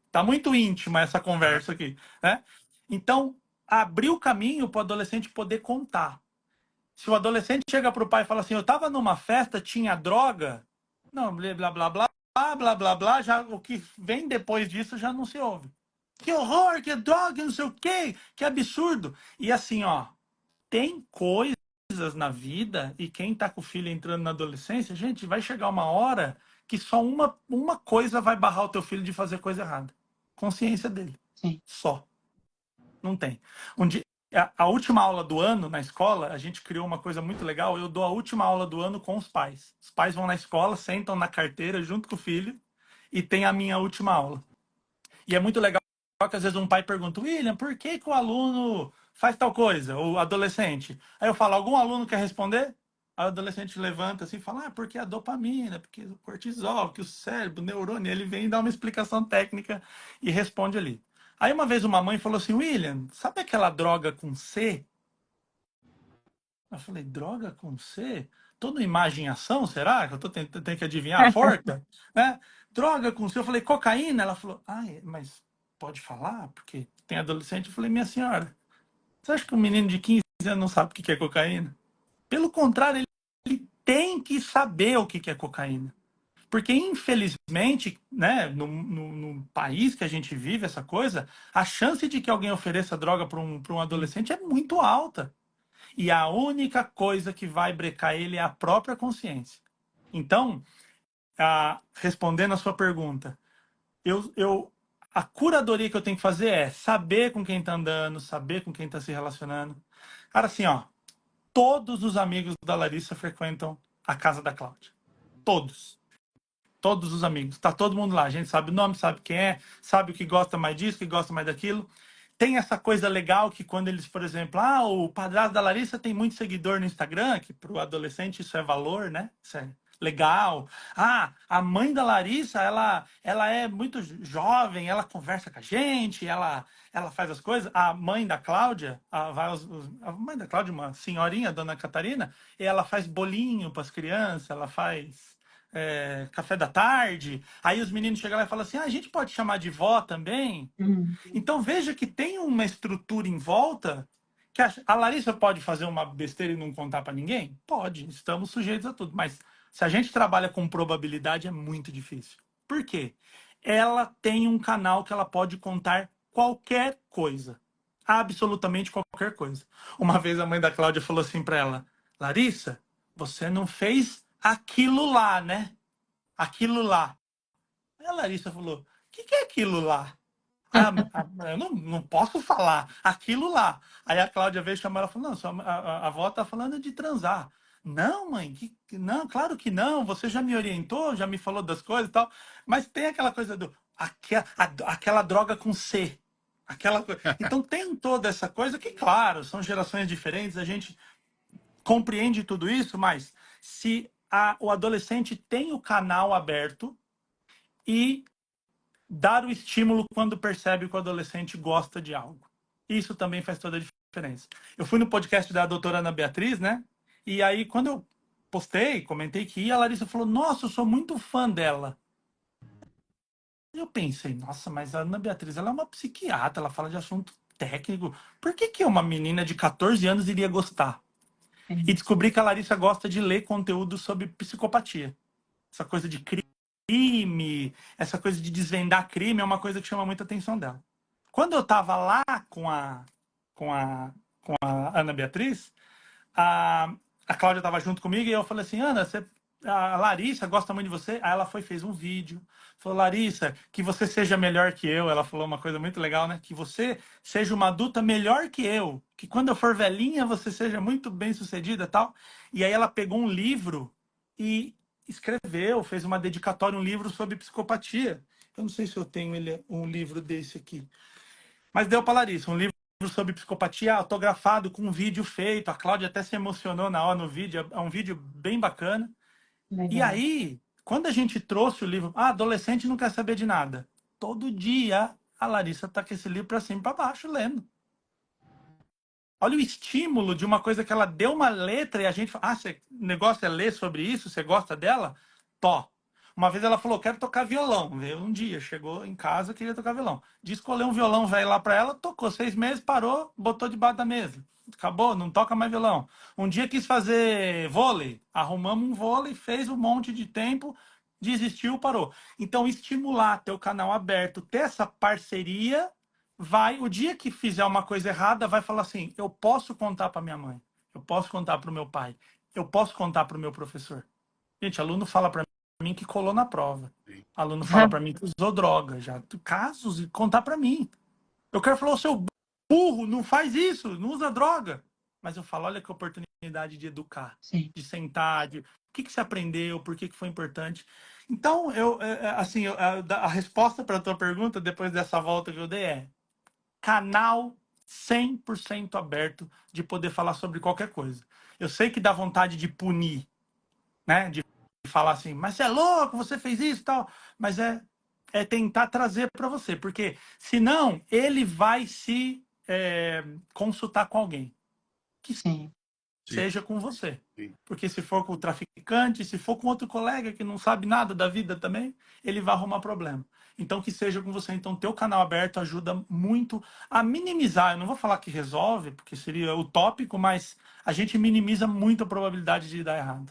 íntima essa conversa aqui, né? Então, abriu o caminho para o adolescente poder contar. Se o adolescente chega para o pai e fala assim, eu estava numa festa, tinha droga, não, blá, blá, blá, blá, blá, blá, blá, já, o que vem depois disso já não se ouve. Que horror, que droga, não sei o quê, que absurdo. E assim, ó, tem coisas na vida, e quem tá com o filho entrando na adolescência, gente, vai chegar uma hora que só uma coisa vai barrar o teu filho de fazer coisa errada. Consciência dele. sim. Só. Não tem. Um dia, a última aula do ano na escola, a gente criou uma coisa muito legal. Eu dou a última aula do ano com os pais. Os pais vão na escola, sentam na carteira junto com o filho e tem a minha última aula. E é muito legal que às vezes um pai pergunta, William, por que que o aluno faz tal coisa? O adolescente. Aí eu falo, algum aluno quer responder? Aí o adolescente levanta assim e fala, porque a dopamina, porque o cortisol, que o cérebro, o neurônio, ele vem dar uma explicação técnica e responde ali. Aí uma vez uma mãe falou assim, William, sabe aquela droga com C? Eu falei, droga com C? Tô no imagem ação, será? Que eu tô tentando que adivinhar a forca? Né? Droga com C. Eu falei, cocaína? Ela falou, mas pode falar? Porque tem adolescente. Eu falei, minha senhora, você acha que um menino de 15 anos não sabe o que é cocaína? Pelo contrário, ele tem que saber o que é cocaína. Porque, infelizmente, né, no país que a gente vive, essa coisa, a chance de que alguém ofereça droga para um adolescente é muito alta. E a única coisa que vai brecar ele é a própria consciência. Então, respondendo a sua pergunta, a curadoria que eu tenho que fazer é saber com quem tá andando, saber com quem tá se relacionando. Cara, assim, ó, todos os amigos da Larissa frequentam a casa da Cláudia. Todos. Todos os amigos. Tá todo mundo lá. A gente sabe o nome, sabe quem é, sabe o que gosta mais disso, o que gosta mais daquilo. Tem essa coisa legal que quando eles, por exemplo, o padrasto da Larissa tem muito seguidor no Instagram, que para o adolescente isso é valor, né? Isso é legal. A mãe da Larissa, ela é muito jovem, ela conversa com a gente, ela faz as coisas. A mãe da Cláudia, a mãe da Cláudia, uma senhorinha, a dona Catarina, e ela faz bolinho para as crianças, ela faz café da tarde. Aí os meninos chegam lá e falam assim: a gente pode chamar de vó também? Então veja que tem uma estrutura em volta que a Larissa pode fazer uma besteira e não contar para ninguém? Pode, estamos sujeitos a tudo. Mas se a gente trabalha com probabilidade é muito difícil. Por quê? Ela tem um canal que ela pode contar qualquer coisa. Absolutamente qualquer coisa. Uma vez a mãe da Cláudia falou assim para ela: Larissa, você não fez aquilo lá, né? Aquilo lá. Aí a Larissa falou: o que é aquilo lá? Eu não posso falar aquilo lá. Aí a Cláudia veio chamar ela e falou: não, a avó tá falando de transar. Não, mãe, não, claro que não. Você já me orientou, já me falou das coisas e tal. Mas tem aquela coisa aquela droga com C. Então tem toda essa coisa que, claro, são gerações diferentes, a gente compreende tudo isso, mas se o adolescente tem o canal aberto e dar o estímulo quando percebe que o adolescente gosta de algo. Isso também faz toda a diferença. Eu fui no podcast da doutora Ana Beatriz, né? E aí, quando eu postei, comentei que ia, a Larissa falou: nossa, eu sou muito fã dela. Eu pensei: nossa, mas a Ana Beatriz, ela é uma psiquiatra, ela fala de assunto técnico. Por que uma menina de 14 anos iria gostar? E descobri que a Larissa gosta de ler conteúdo sobre psicopatia. Essa coisa de crime, essa coisa de desvendar crime é uma coisa que chama muita atenção dela. Quando eu estava lá com a Ana Beatriz, a Cláudia estava junto comigo e eu falei assim: Ana, a Larissa gosta muito de você. Aí ela fez um vídeo, falou: Larissa, que você seja melhor que eu. Ela falou uma coisa muito legal, né? Que você seja uma adulta melhor que eu, que quando eu for velhinha você seja muito bem sucedida, tal. E aí ela pegou um livro e escreveu, fez uma dedicatória, um livro sobre psicopatia. Eu não sei se eu tenho um livro desse aqui, mas deu para Larissa um livro sobre psicopatia autografado com um vídeo feito. A Cláudia até se emocionou na hora no vídeo. É um vídeo bem bacana. Legal. E aí, quando a gente trouxe o livro, adolescente não quer saber de nada. Todo dia a Larissa tá com esse livro para cima e para baixo lendo. Olha o estímulo de uma coisa que ela deu uma letra e a gente fala: o negócio é ler sobre isso, você gosta dela? Tó. Uma vez ela falou: quero tocar violão. Veio um dia, chegou em casa, queria tocar violão. Disse: escolheu um violão velho lá para ela, tocou 6 meses, parou, botou debaixo da mesa. Acabou, não toca mais violão. Um dia quis fazer vôlei, arrumamos um vôlei, fez um monte de tempo, desistiu, parou. Então, estimular, ter o canal aberto, ter essa parceria, o dia que fizer uma coisa errada, vai falar assim: eu posso contar para minha mãe, eu posso contar para o meu pai, eu posso contar para o meu professor. Gente, aluno fala para mim que colou na prova. Aluno fala para mim que usou droga, já casos, e contar para mim. Eu quero falar: o seu burro, não faz isso, não usa droga. Mas eu falo: olha que oportunidade de educar, Sim. de sentar, o que você aprendeu, por que foi importante. Então, a resposta para a tua pergunta, depois dessa volta que eu dei, é canal 100% aberto de poder falar sobre qualquer coisa. Eu sei que dá vontade de punir, né? De falar assim: mas você é louco, você fez isso e tal. Mas é tentar trazer para você, porque senão ele vai se consultar com alguém que Sim. seja com você. Sim. Porque se for com o traficante, se for com outro colega que não sabe nada da vida também, ele vai arrumar problema. Então, que seja com você. Então, ter o canal aberto ajuda muito a minimizar. Eu não vou falar que resolve, porque seria utópico, mas a gente minimiza muito a probabilidade de dar errado.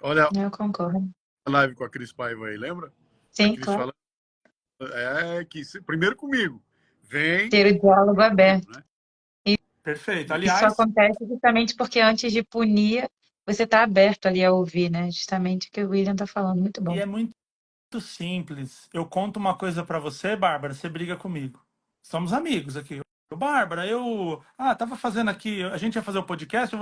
Olha, Eu concordo. live com a Cris Paiva aí, lembra? A Sim, Cris claro. fala, primeiro comigo, vem Ter o diálogo comigo, aberto. né? Perfeito. Isso Aliás, acontece justamente porque antes de punir, você está aberto ali a ouvir, né? Justamente o que o William está falando. Muito e bom. é muito simples. Eu conto uma coisa pra você, Bárbara, você briga comigo. Somos amigos aqui. Bárbara, tava fazendo aqui, a gente ia fazer o podcast,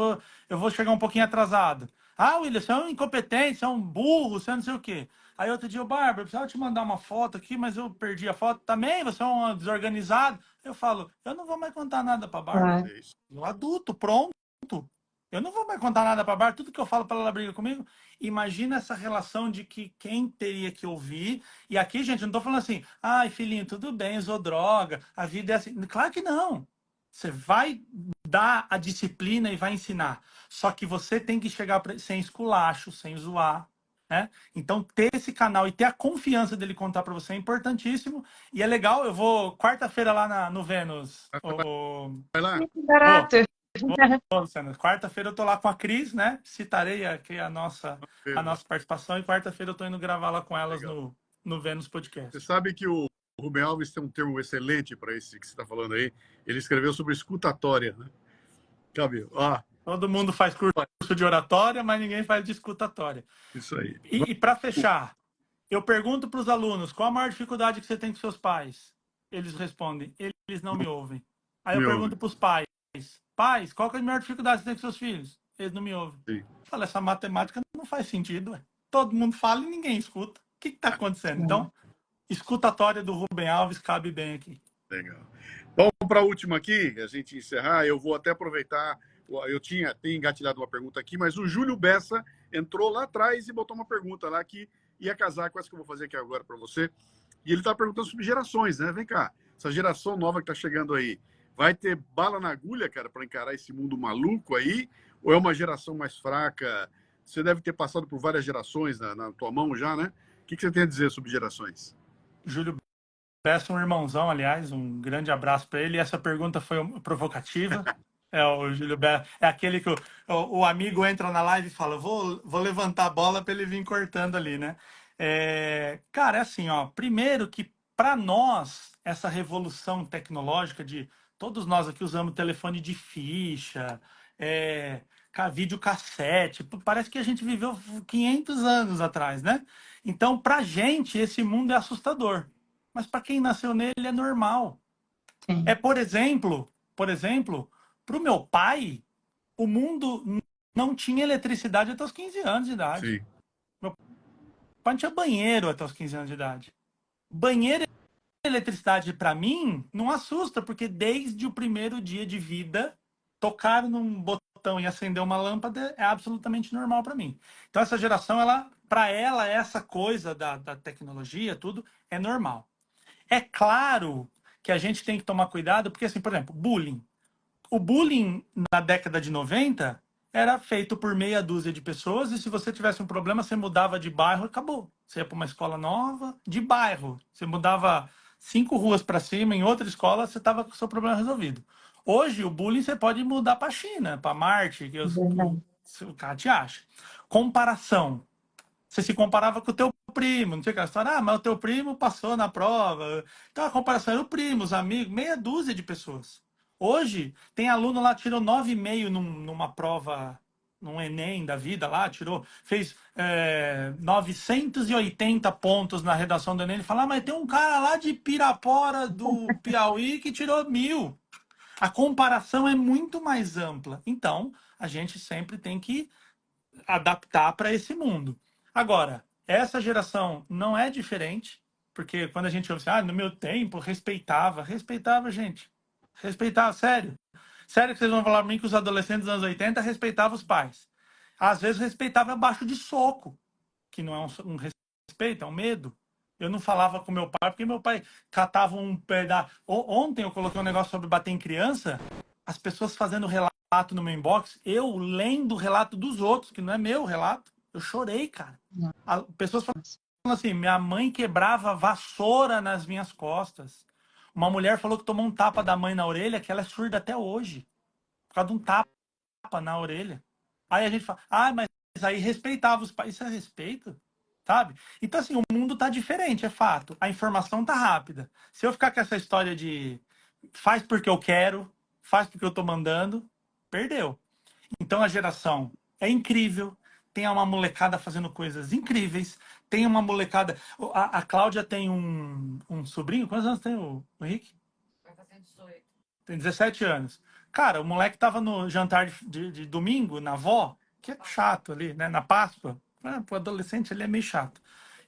eu vou chegar um pouquinho atrasado. Ah, William, você é um incompetente, você é um burro, você é não sei o quê. Aí outro dia, Bárbara, eu precisava te mandar uma foto aqui, mas eu perdi a foto. Também, você é um desorganizado. Eu falo, eu não vou mais contar nada pra Bárbara. Claro. É isso. Eu adulto, pronto. Eu não vou mais contar nada pra Bárbara. Tudo que eu falo pra ela briga comigo. Imagina essa relação de que quem teria que ouvir. E aqui, gente, eu não tô falando assim, ai, filhinho, tudo bem, usou droga, a vida é assim. Claro que não. Você vai dar a disciplina e vai ensinar. Só que você tem que chegar sem esculacho, sem zoar, né? Então, ter esse canal e ter a confiança dele contar para você é importantíssimo. E é legal, eu vou quarta-feira lá no Vênus. Vai lá, Muito barato. Luciano, quarta-feira eu tô lá com a Cris, né? Citarei aqui a ver, nossa participação e quarta-feira eu tô indo gravar lá com elas legal. no Vênus Você Podcast. sabe que o Rubem Alves tem um termo excelente para esse que você está falando aí. Ele escreveu sobre escutatória, né? Cabe, Todo mundo faz curso de oratória, mas ninguém faz de escutatória. isso aí. E para fechar, eu pergunto para os alunos, qual a maior dificuldade que você tem com seus pais? Eles respondem, eles não me ouvem. Aí eu Me pergunto ouve. para os pais, pais, qual que é a maior dificuldade que você tem com seus filhos? Eles não me ouvem. Sim. Eu falo, essa matemática não faz sentido. Ué. Todo mundo fala e ninguém escuta. O que está acontecendo? Então, escutatória do Rubem Alves cabe bem aqui. Legal. Vamos para a última aqui, a gente encerrar. Eu vou até aproveitar. Tenho engatilhado uma pergunta aqui, mas o Júlio Bessa entrou lá atrás e botou uma pergunta lá que ia casar com essa que eu vou fazer aqui agora para você. E ele está perguntando sobre gerações, né? Vem cá, essa geração nova que está chegando aí, vai ter bala na agulha, cara, para encarar esse mundo maluco aí? Ou é uma geração mais fraca? Você deve ter passado por várias gerações na tua mão já, né? O que você tem a dizer sobre gerações? Júlio Bessa, um irmãozão, aliás, um grande abraço para ele. Essa pergunta foi provocativa. É o Júlio Bessa, é aquele que o amigo entra na live e fala: vou levantar a bola para ele vir cortando ali, né? Cara, é assim, ó. Primeiro que para nós, essa revolução tecnológica de todos nós aqui usamos telefone de ficha, videocassete, parece que a gente viveu 500 anos atrás, né? Então, pra gente, esse mundo é assustador. Mas para quem nasceu nele é normal. Sim. Por exemplo, para o meu pai, o mundo não tinha eletricidade até os 15 anos de idade. Sim. Meu pai não tinha banheiro até os 15 anos de idade. Banheiro e eletricidade, para mim, não assusta, porque desde o primeiro dia de vida, tocar num botão e acender uma lâmpada é absolutamente normal para mim. Então, essa geração, para ela, essa coisa da tecnologia, tudo, é normal. É claro que a gente tem que tomar cuidado, porque, assim, por exemplo, bullying. O bullying na década de 90 era feito por meia dúzia de pessoas e se você tivesse um problema, você mudava de bairro e acabou. Você ia para uma escola nova, de bairro. Você mudava 5 ruas para cima, em outra escola, você estava com o seu problema resolvido. Hoje, o bullying você pode mudar para a China, para Marte, que o cara te acha. Comparação. Você se comparava com o teu primo, não tinha aquela história, mas o teu primo passou na prova. Então a comparação era o primo, os amigos, meia dúzia de pessoas. Hoje, tem aluno lá que tirou 9,5 numa prova, num Enem da vida lá, fez 980 pontos na redação do Enem. Ele fala, mas tem um cara lá de Pirapora, do Piauí, que tirou 1.000. A comparação é muito mais ampla. Então, a gente sempre tem que adaptar para esse mundo. Agora, essa geração não é diferente, porque quando a gente ouve assim, no meu tempo, respeitava, gente. Respeitava, sério. Sério que vocês vão falar para mim que os adolescentes dos anos 80 respeitavam os pais. Às vezes respeitava abaixo de soco, que não é um respeito, é um medo. Eu não falava com meu pai, porque meu pai catava um pedaço. Ontem eu coloquei um negócio sobre bater em criança, as pessoas fazendo relato no meu inbox, eu lendo o relato dos outros, que não é meu relato. Eu chorei, cara. Pessoas falando assim, minha mãe quebrava vassoura nas minhas costas. Uma mulher falou que tomou um tapa da mãe na orelha, que ela é surda até hoje. Por causa de um tapa na orelha. Aí a gente fala, mas aí respeitava os pais. Isso é respeito? sabe? Então, assim, o mundo tá diferente, é fato. A informação tá rápida. Se eu ficar com essa história de faz porque eu quero, faz porque eu tô mandando, perdeu. Então a geração é incrível, tem uma molecada fazendo coisas incríveis, tem uma molecada. A Cláudia tem um sobrinho, quantos anos tem o Henrique? Tem 17 anos. Cara, o moleque tava no jantar de domingo, na avó, que é chato ali, né? Na Páscoa. Pro adolescente ele é meio chato.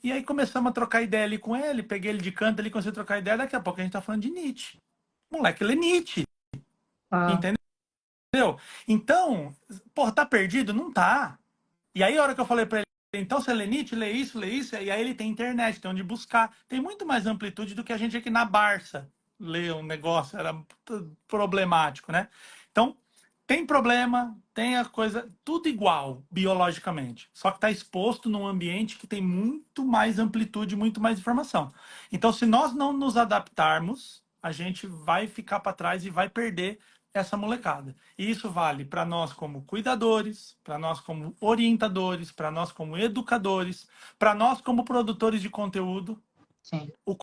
E aí começamos a trocar ideia ali com ele, peguei ele de canto ali, comecei a trocar ideia, daqui a pouco a gente tá falando de Nietzsche. Moleque, ele é Nietzsche, Ah, entendeu? Então, porra, tá perdido? Não tá. E aí, a hora que eu falei para ele, então você lê Nietzsche, lê isso, e aí ele tem internet, tem onde buscar. Tem muito mais amplitude do que a gente aqui na Barça lê um negócio, era problemático, né? Então, tem problema, tem a coisa, tudo igual, biologicamente. Só que está exposto num ambiente que tem muito mais amplitude, muito mais informação. Então, se nós não nos adaptarmos, a gente vai ficar para trás e vai perder essa molecada. E isso vale para nós como cuidadores, para nós como orientadores, para nós como educadores, para nós como produtores de conteúdo. sim. O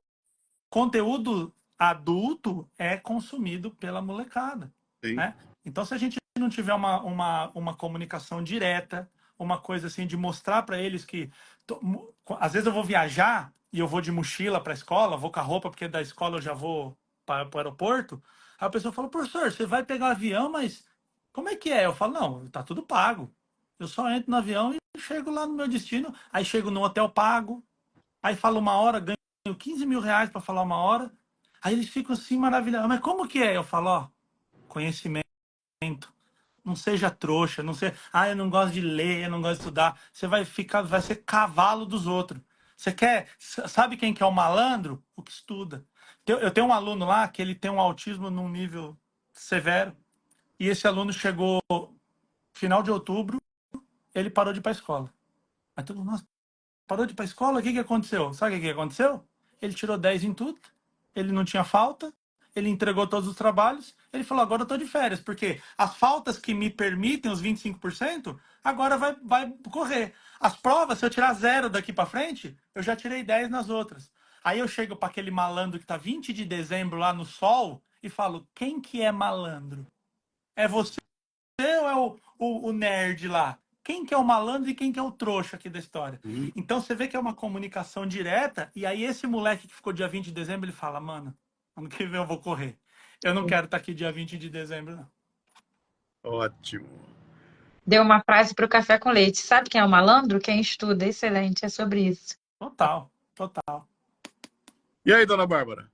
conteúdo adulto é consumido pela molecada, Sim. né? Então, se a gente não tiver uma comunicação direta, uma coisa assim de mostrar para eles que às vezes eu vou viajar e eu vou de mochila para a escola, vou com a roupa porque da escola eu já vou para o aeroporto. Aí a pessoa fala: professor, você vai pegar o avião, mas como é que é? Eu falo: não, tá tudo pago. Eu só entro no avião e chego lá no meu destino. Aí chego no hotel pago, aí falo uma hora, ganho 15 mil reais para falar uma hora. Aí eles ficam assim maravilhados. Mas como que é? Eu falo: ó, conhecimento. Não seja trouxa, não seja, eu não gosto de ler, eu não gosto de estudar. Você vai ficar, vai ser cavalo dos outros. Você quer, sabe quem que é o malandro? O que estuda. Eu tenho um aluno lá que ele tem um autismo num nível severo. E esse aluno chegou final de outubro, ele parou de ir para a escola. Aí todo mundo, nossa, parou de ir para a escola? O que que aconteceu? Sabe o que que aconteceu? Ele tirou 10 em tudo, ele não tinha falta, ele entregou todos os trabalhos, ele falou: agora eu estou de férias, porque as faltas que me permitem os 25%, agora vai correr. As provas, se eu tirar zero daqui para frente, eu já tirei 10 nas outras. Aí eu chego para aquele malandro que está 20 de dezembro lá no sol e falo: quem que é malandro? É você ou é o nerd lá? Quem que é o malandro e quem que é o trouxa aqui da história? Hum. Então você vê que é uma comunicação direta, e aí esse moleque que ficou dia 20 de dezembro, ele fala: mano, ano que vem eu vou correr. Eu não quero estar aqui dia 20 de dezembro, não. Ótimo. Deu uma frase para o café com leite. Sabe quem é o malandro? Quem estuda. Excelente, é sobre isso. Total, total. E aí, dona Bárbara?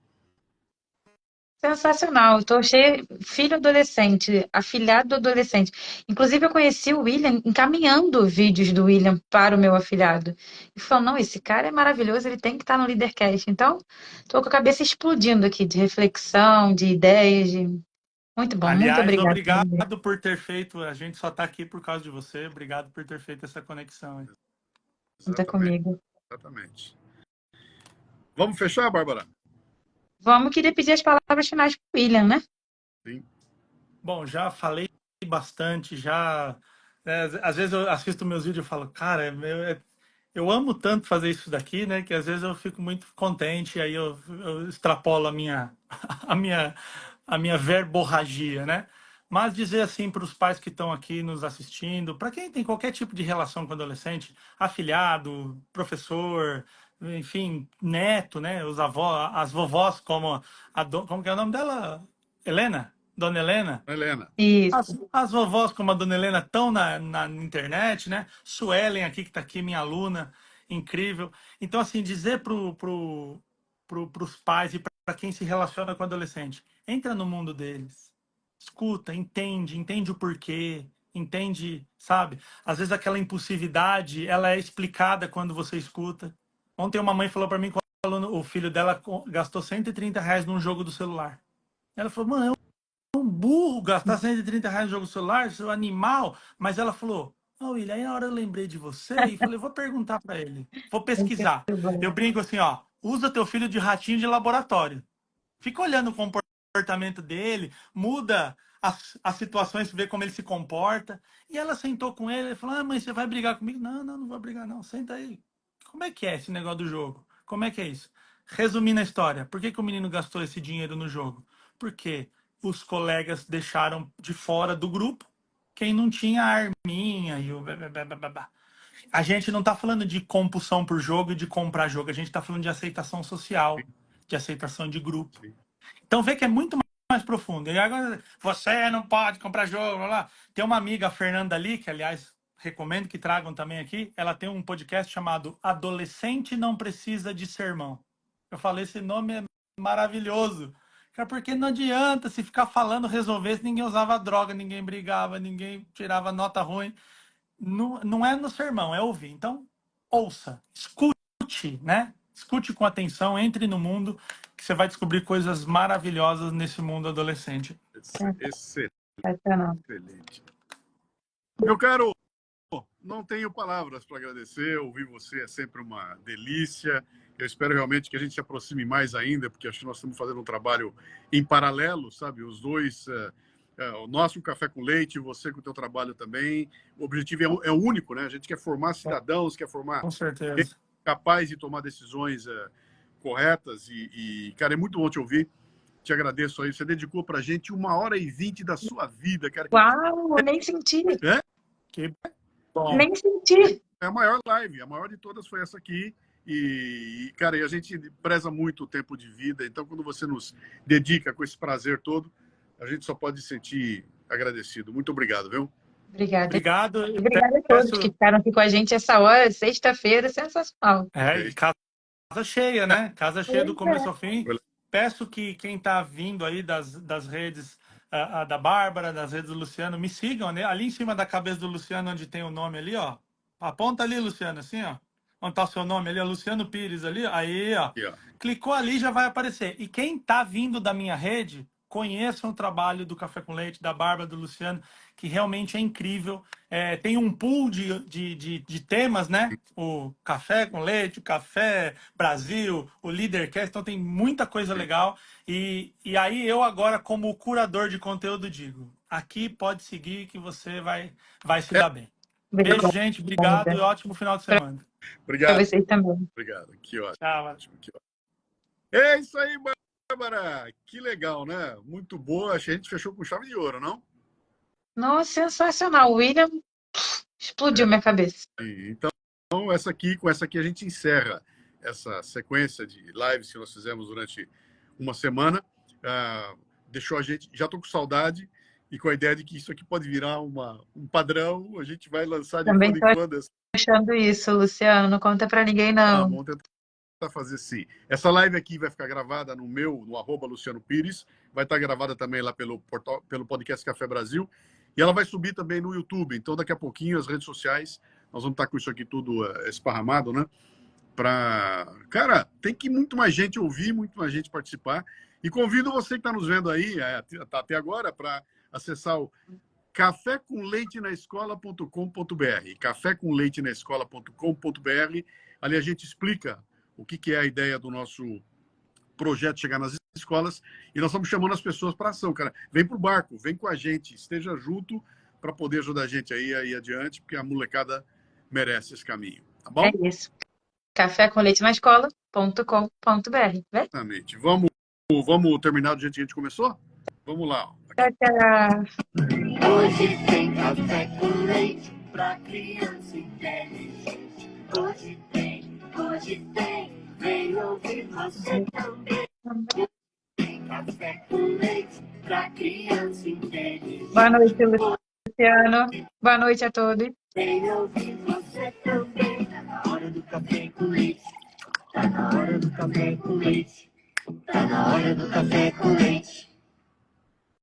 Sensacional. Estou cheia, filho adolescente, afilhado adolescente. Inclusive, eu conheci o William encaminhando vídeos do William para o meu afilhado. E falou: não, esse cara é maravilhoso, ele tem que estar no Leadercast. Então, estou com a cabeça explodindo aqui de reflexão, de ideias. Muito bom, muito Aliás, obrigada. obrigado por ter feito. A gente só está aqui por causa de você. Obrigado por ter feito essa conexão aí. Conta Exatamente, comigo. exatamente. Vamos fechar, Bárbara? Vamos querer pedir as palavras finais para o William, né? Sim. Bom, já falei bastante, já. Às vezes eu assisto meus vídeos e falo: cara, eu amo tanto fazer isso daqui, né? Que às vezes eu fico muito contente, aí eu extrapolo a minha, a minha verborragia, né? Mas dizer assim para os pais que estão aqui nos assistindo, para quem tem qualquer tipo de relação com adolescente, afilhado, professor, enfim, neto, né? Os avós, as vovós, como que é o nome dela? Helena? Dona Helena? Helena. Isso. As vovós como a Dona Helena estão na internet, né? Suelen aqui, que está aqui, minha aluna, incrível. Então, assim, dizer pros pais e para quem se relaciona com adolescente, entra no mundo deles, escuta, entende o porquê, entende, sabe? Às vezes aquela impulsividade, ela é explicada quando você escuta. Ontem uma mãe falou para mim que o filho dela gastou R$ 130 num jogo do celular. Ela falou: mano, um burro gastar R$ 130 no jogo celular, seu animal. Mas ela falou: ô, William, aí na hora eu lembrei de você e falei: vou perguntar para ele, vou pesquisar. Muito Eu bom. brinco assim: ó, usa teu filho de ratinho de laboratório. Fica olhando o comportamento dele, muda as situações, vê como ele se comporta. E ela sentou com ele e falou: mãe, você vai brigar comigo? Não, não vou brigar, não. Senta aí. como é que é esse negócio do jogo? Como é que é isso? Resumindo a história, por que que o menino gastou esse dinheiro no jogo? Porque os colegas deixaram de fora do grupo quem não tinha a arminha e o... A gente não está falando de compulsão por jogo e de comprar jogo, a gente está falando de aceitação social, de aceitação de grupo. Sim. Então vê que é muito mais profundo. E agora, você não pode comprar jogo, blá, blá. Tem uma amiga, a Fernanda ali, que aliás recomendo que tragam também aqui, ela tem um podcast chamado Adolescente Não Precisa de Sermão. Eu falei, esse nome é maravilhoso. Cara, porque não adianta se ficar falando, resolver, se ninguém usava droga, ninguém brigava, ninguém tirava nota ruim. Não, não é no sermão, é ouvir. Então, ouça, escute, né? Escute com atenção, entre no mundo, que você vai descobrir coisas maravilhosas nesse mundo adolescente. Excelente. Sensacional. Meu caro, não tenho palavras para agradecer. Ouvir você é sempre uma delícia. Eu espero realmente que a gente se aproxime mais ainda, porque acho que nós estamos fazendo um trabalho em paralelo, sabe? Os dois, o nosso Café com Leite, você com o teu trabalho também. O objetivo é único, né? A gente quer formar cidadãos, quer formar Com certeza. gente capaz de tomar decisões corretas. Cara, é muito bom te ouvir. Te agradeço aí. Você dedicou para a gente 1h20 da sua vida, cara. Uau, nem senti. Que bom. Nem senti. É a maior live, a maior de todas foi essa aqui. Cara, e a gente preza muito o tempo de vida, então quando você nos dedica com esse prazer todo, a gente só pode se sentir agradecido. Muito obrigado, viu? Obrigada. Obrigado. Obrigada a todos que ficaram aqui com a gente essa hora, sexta-feira, sensacional. E casa cheia, né? Casa cheia do Pois é. começo ao fim. Peço que quem está vindo aí das redes da Bárbara, das redes do Luciano, me sigam, né? Ali em cima da cabeça do Luciano, onde tem o nome ali, ó. Aponta ali, Luciano, assim, ó. Onde está o seu nome ali, ó, Luciano Pires ali, aí, ó. Aqui, ó. Clicou ali, já vai aparecer. E quem está vindo da minha rede, conheçam o trabalho do Café com Leite, da Bárbara, do Luciano, que realmente é incrível. Tem um pool de temas, né? O Café com Leite, o Café Brasil, o Leadercast, então tem muita coisa legal. E aí eu agora, como curador de conteúdo, digo, aqui pode seguir que você vai se dar bem. Beijo, gente. Obrigado e ótimo final de semana. Obrigado. Para vocês também. Obrigado. Que ótimo. Tchau. Que ótimo. É isso aí, Bárbara. Que legal, né? Muito boa. Acho que a gente fechou com chave de ouro, não? Nossa, sensacional. O William explodiu minha cabeça. Então, com essa aqui a gente encerra essa sequência de lives que nós fizemos durante uma semana. Deixou a gente... Já estou com saudade e com a ideia de que isso aqui pode virar um padrão. A gente vai lançar de Também quando em quando. achando isso, Luciano. Não conta para ninguém, não. Vamos tentar fazer sim. Essa live aqui vai ficar gravada no @Luciano Pires. Vai estar gravada também lá pelo podcast Café Brasil. E ela vai subir também no YouTube. Então, daqui a pouquinho, as redes sociais, nós vamos estar com isso aqui tudo esparramado, né? Cara, tem que muito mais gente ouvir, muito mais gente participar. E convido você que está nos vendo aí, tá até agora, para acessar o cafécomleitenaescola.com.br. cafécomleitenaescola.com.br. Ali a gente explica o que é a ideia do nosso projeto chegar nas escolas e nós estamos chamando as pessoas para ação, cara. Vem pro barco, vem com a gente, esteja junto para poder ajudar a gente aí adiante, porque a molecada merece esse caminho, tá bom? É isso. cafécomleitenaescola.com.br. Exatamente. Vamos terminar do jeito que a gente começou? Vamos lá. Tchau, tchau. Hoje tem café com leite pra criança inteligente. Hoje tem, vem ouvir você também. Tem café com leite pra criança inteligente. Boa noite, Luciano. Boa noite a todos. Vem ouvir você também. Tá na hora do café com leite. Tá na hora do café com leite. Tá na hora do café com leite.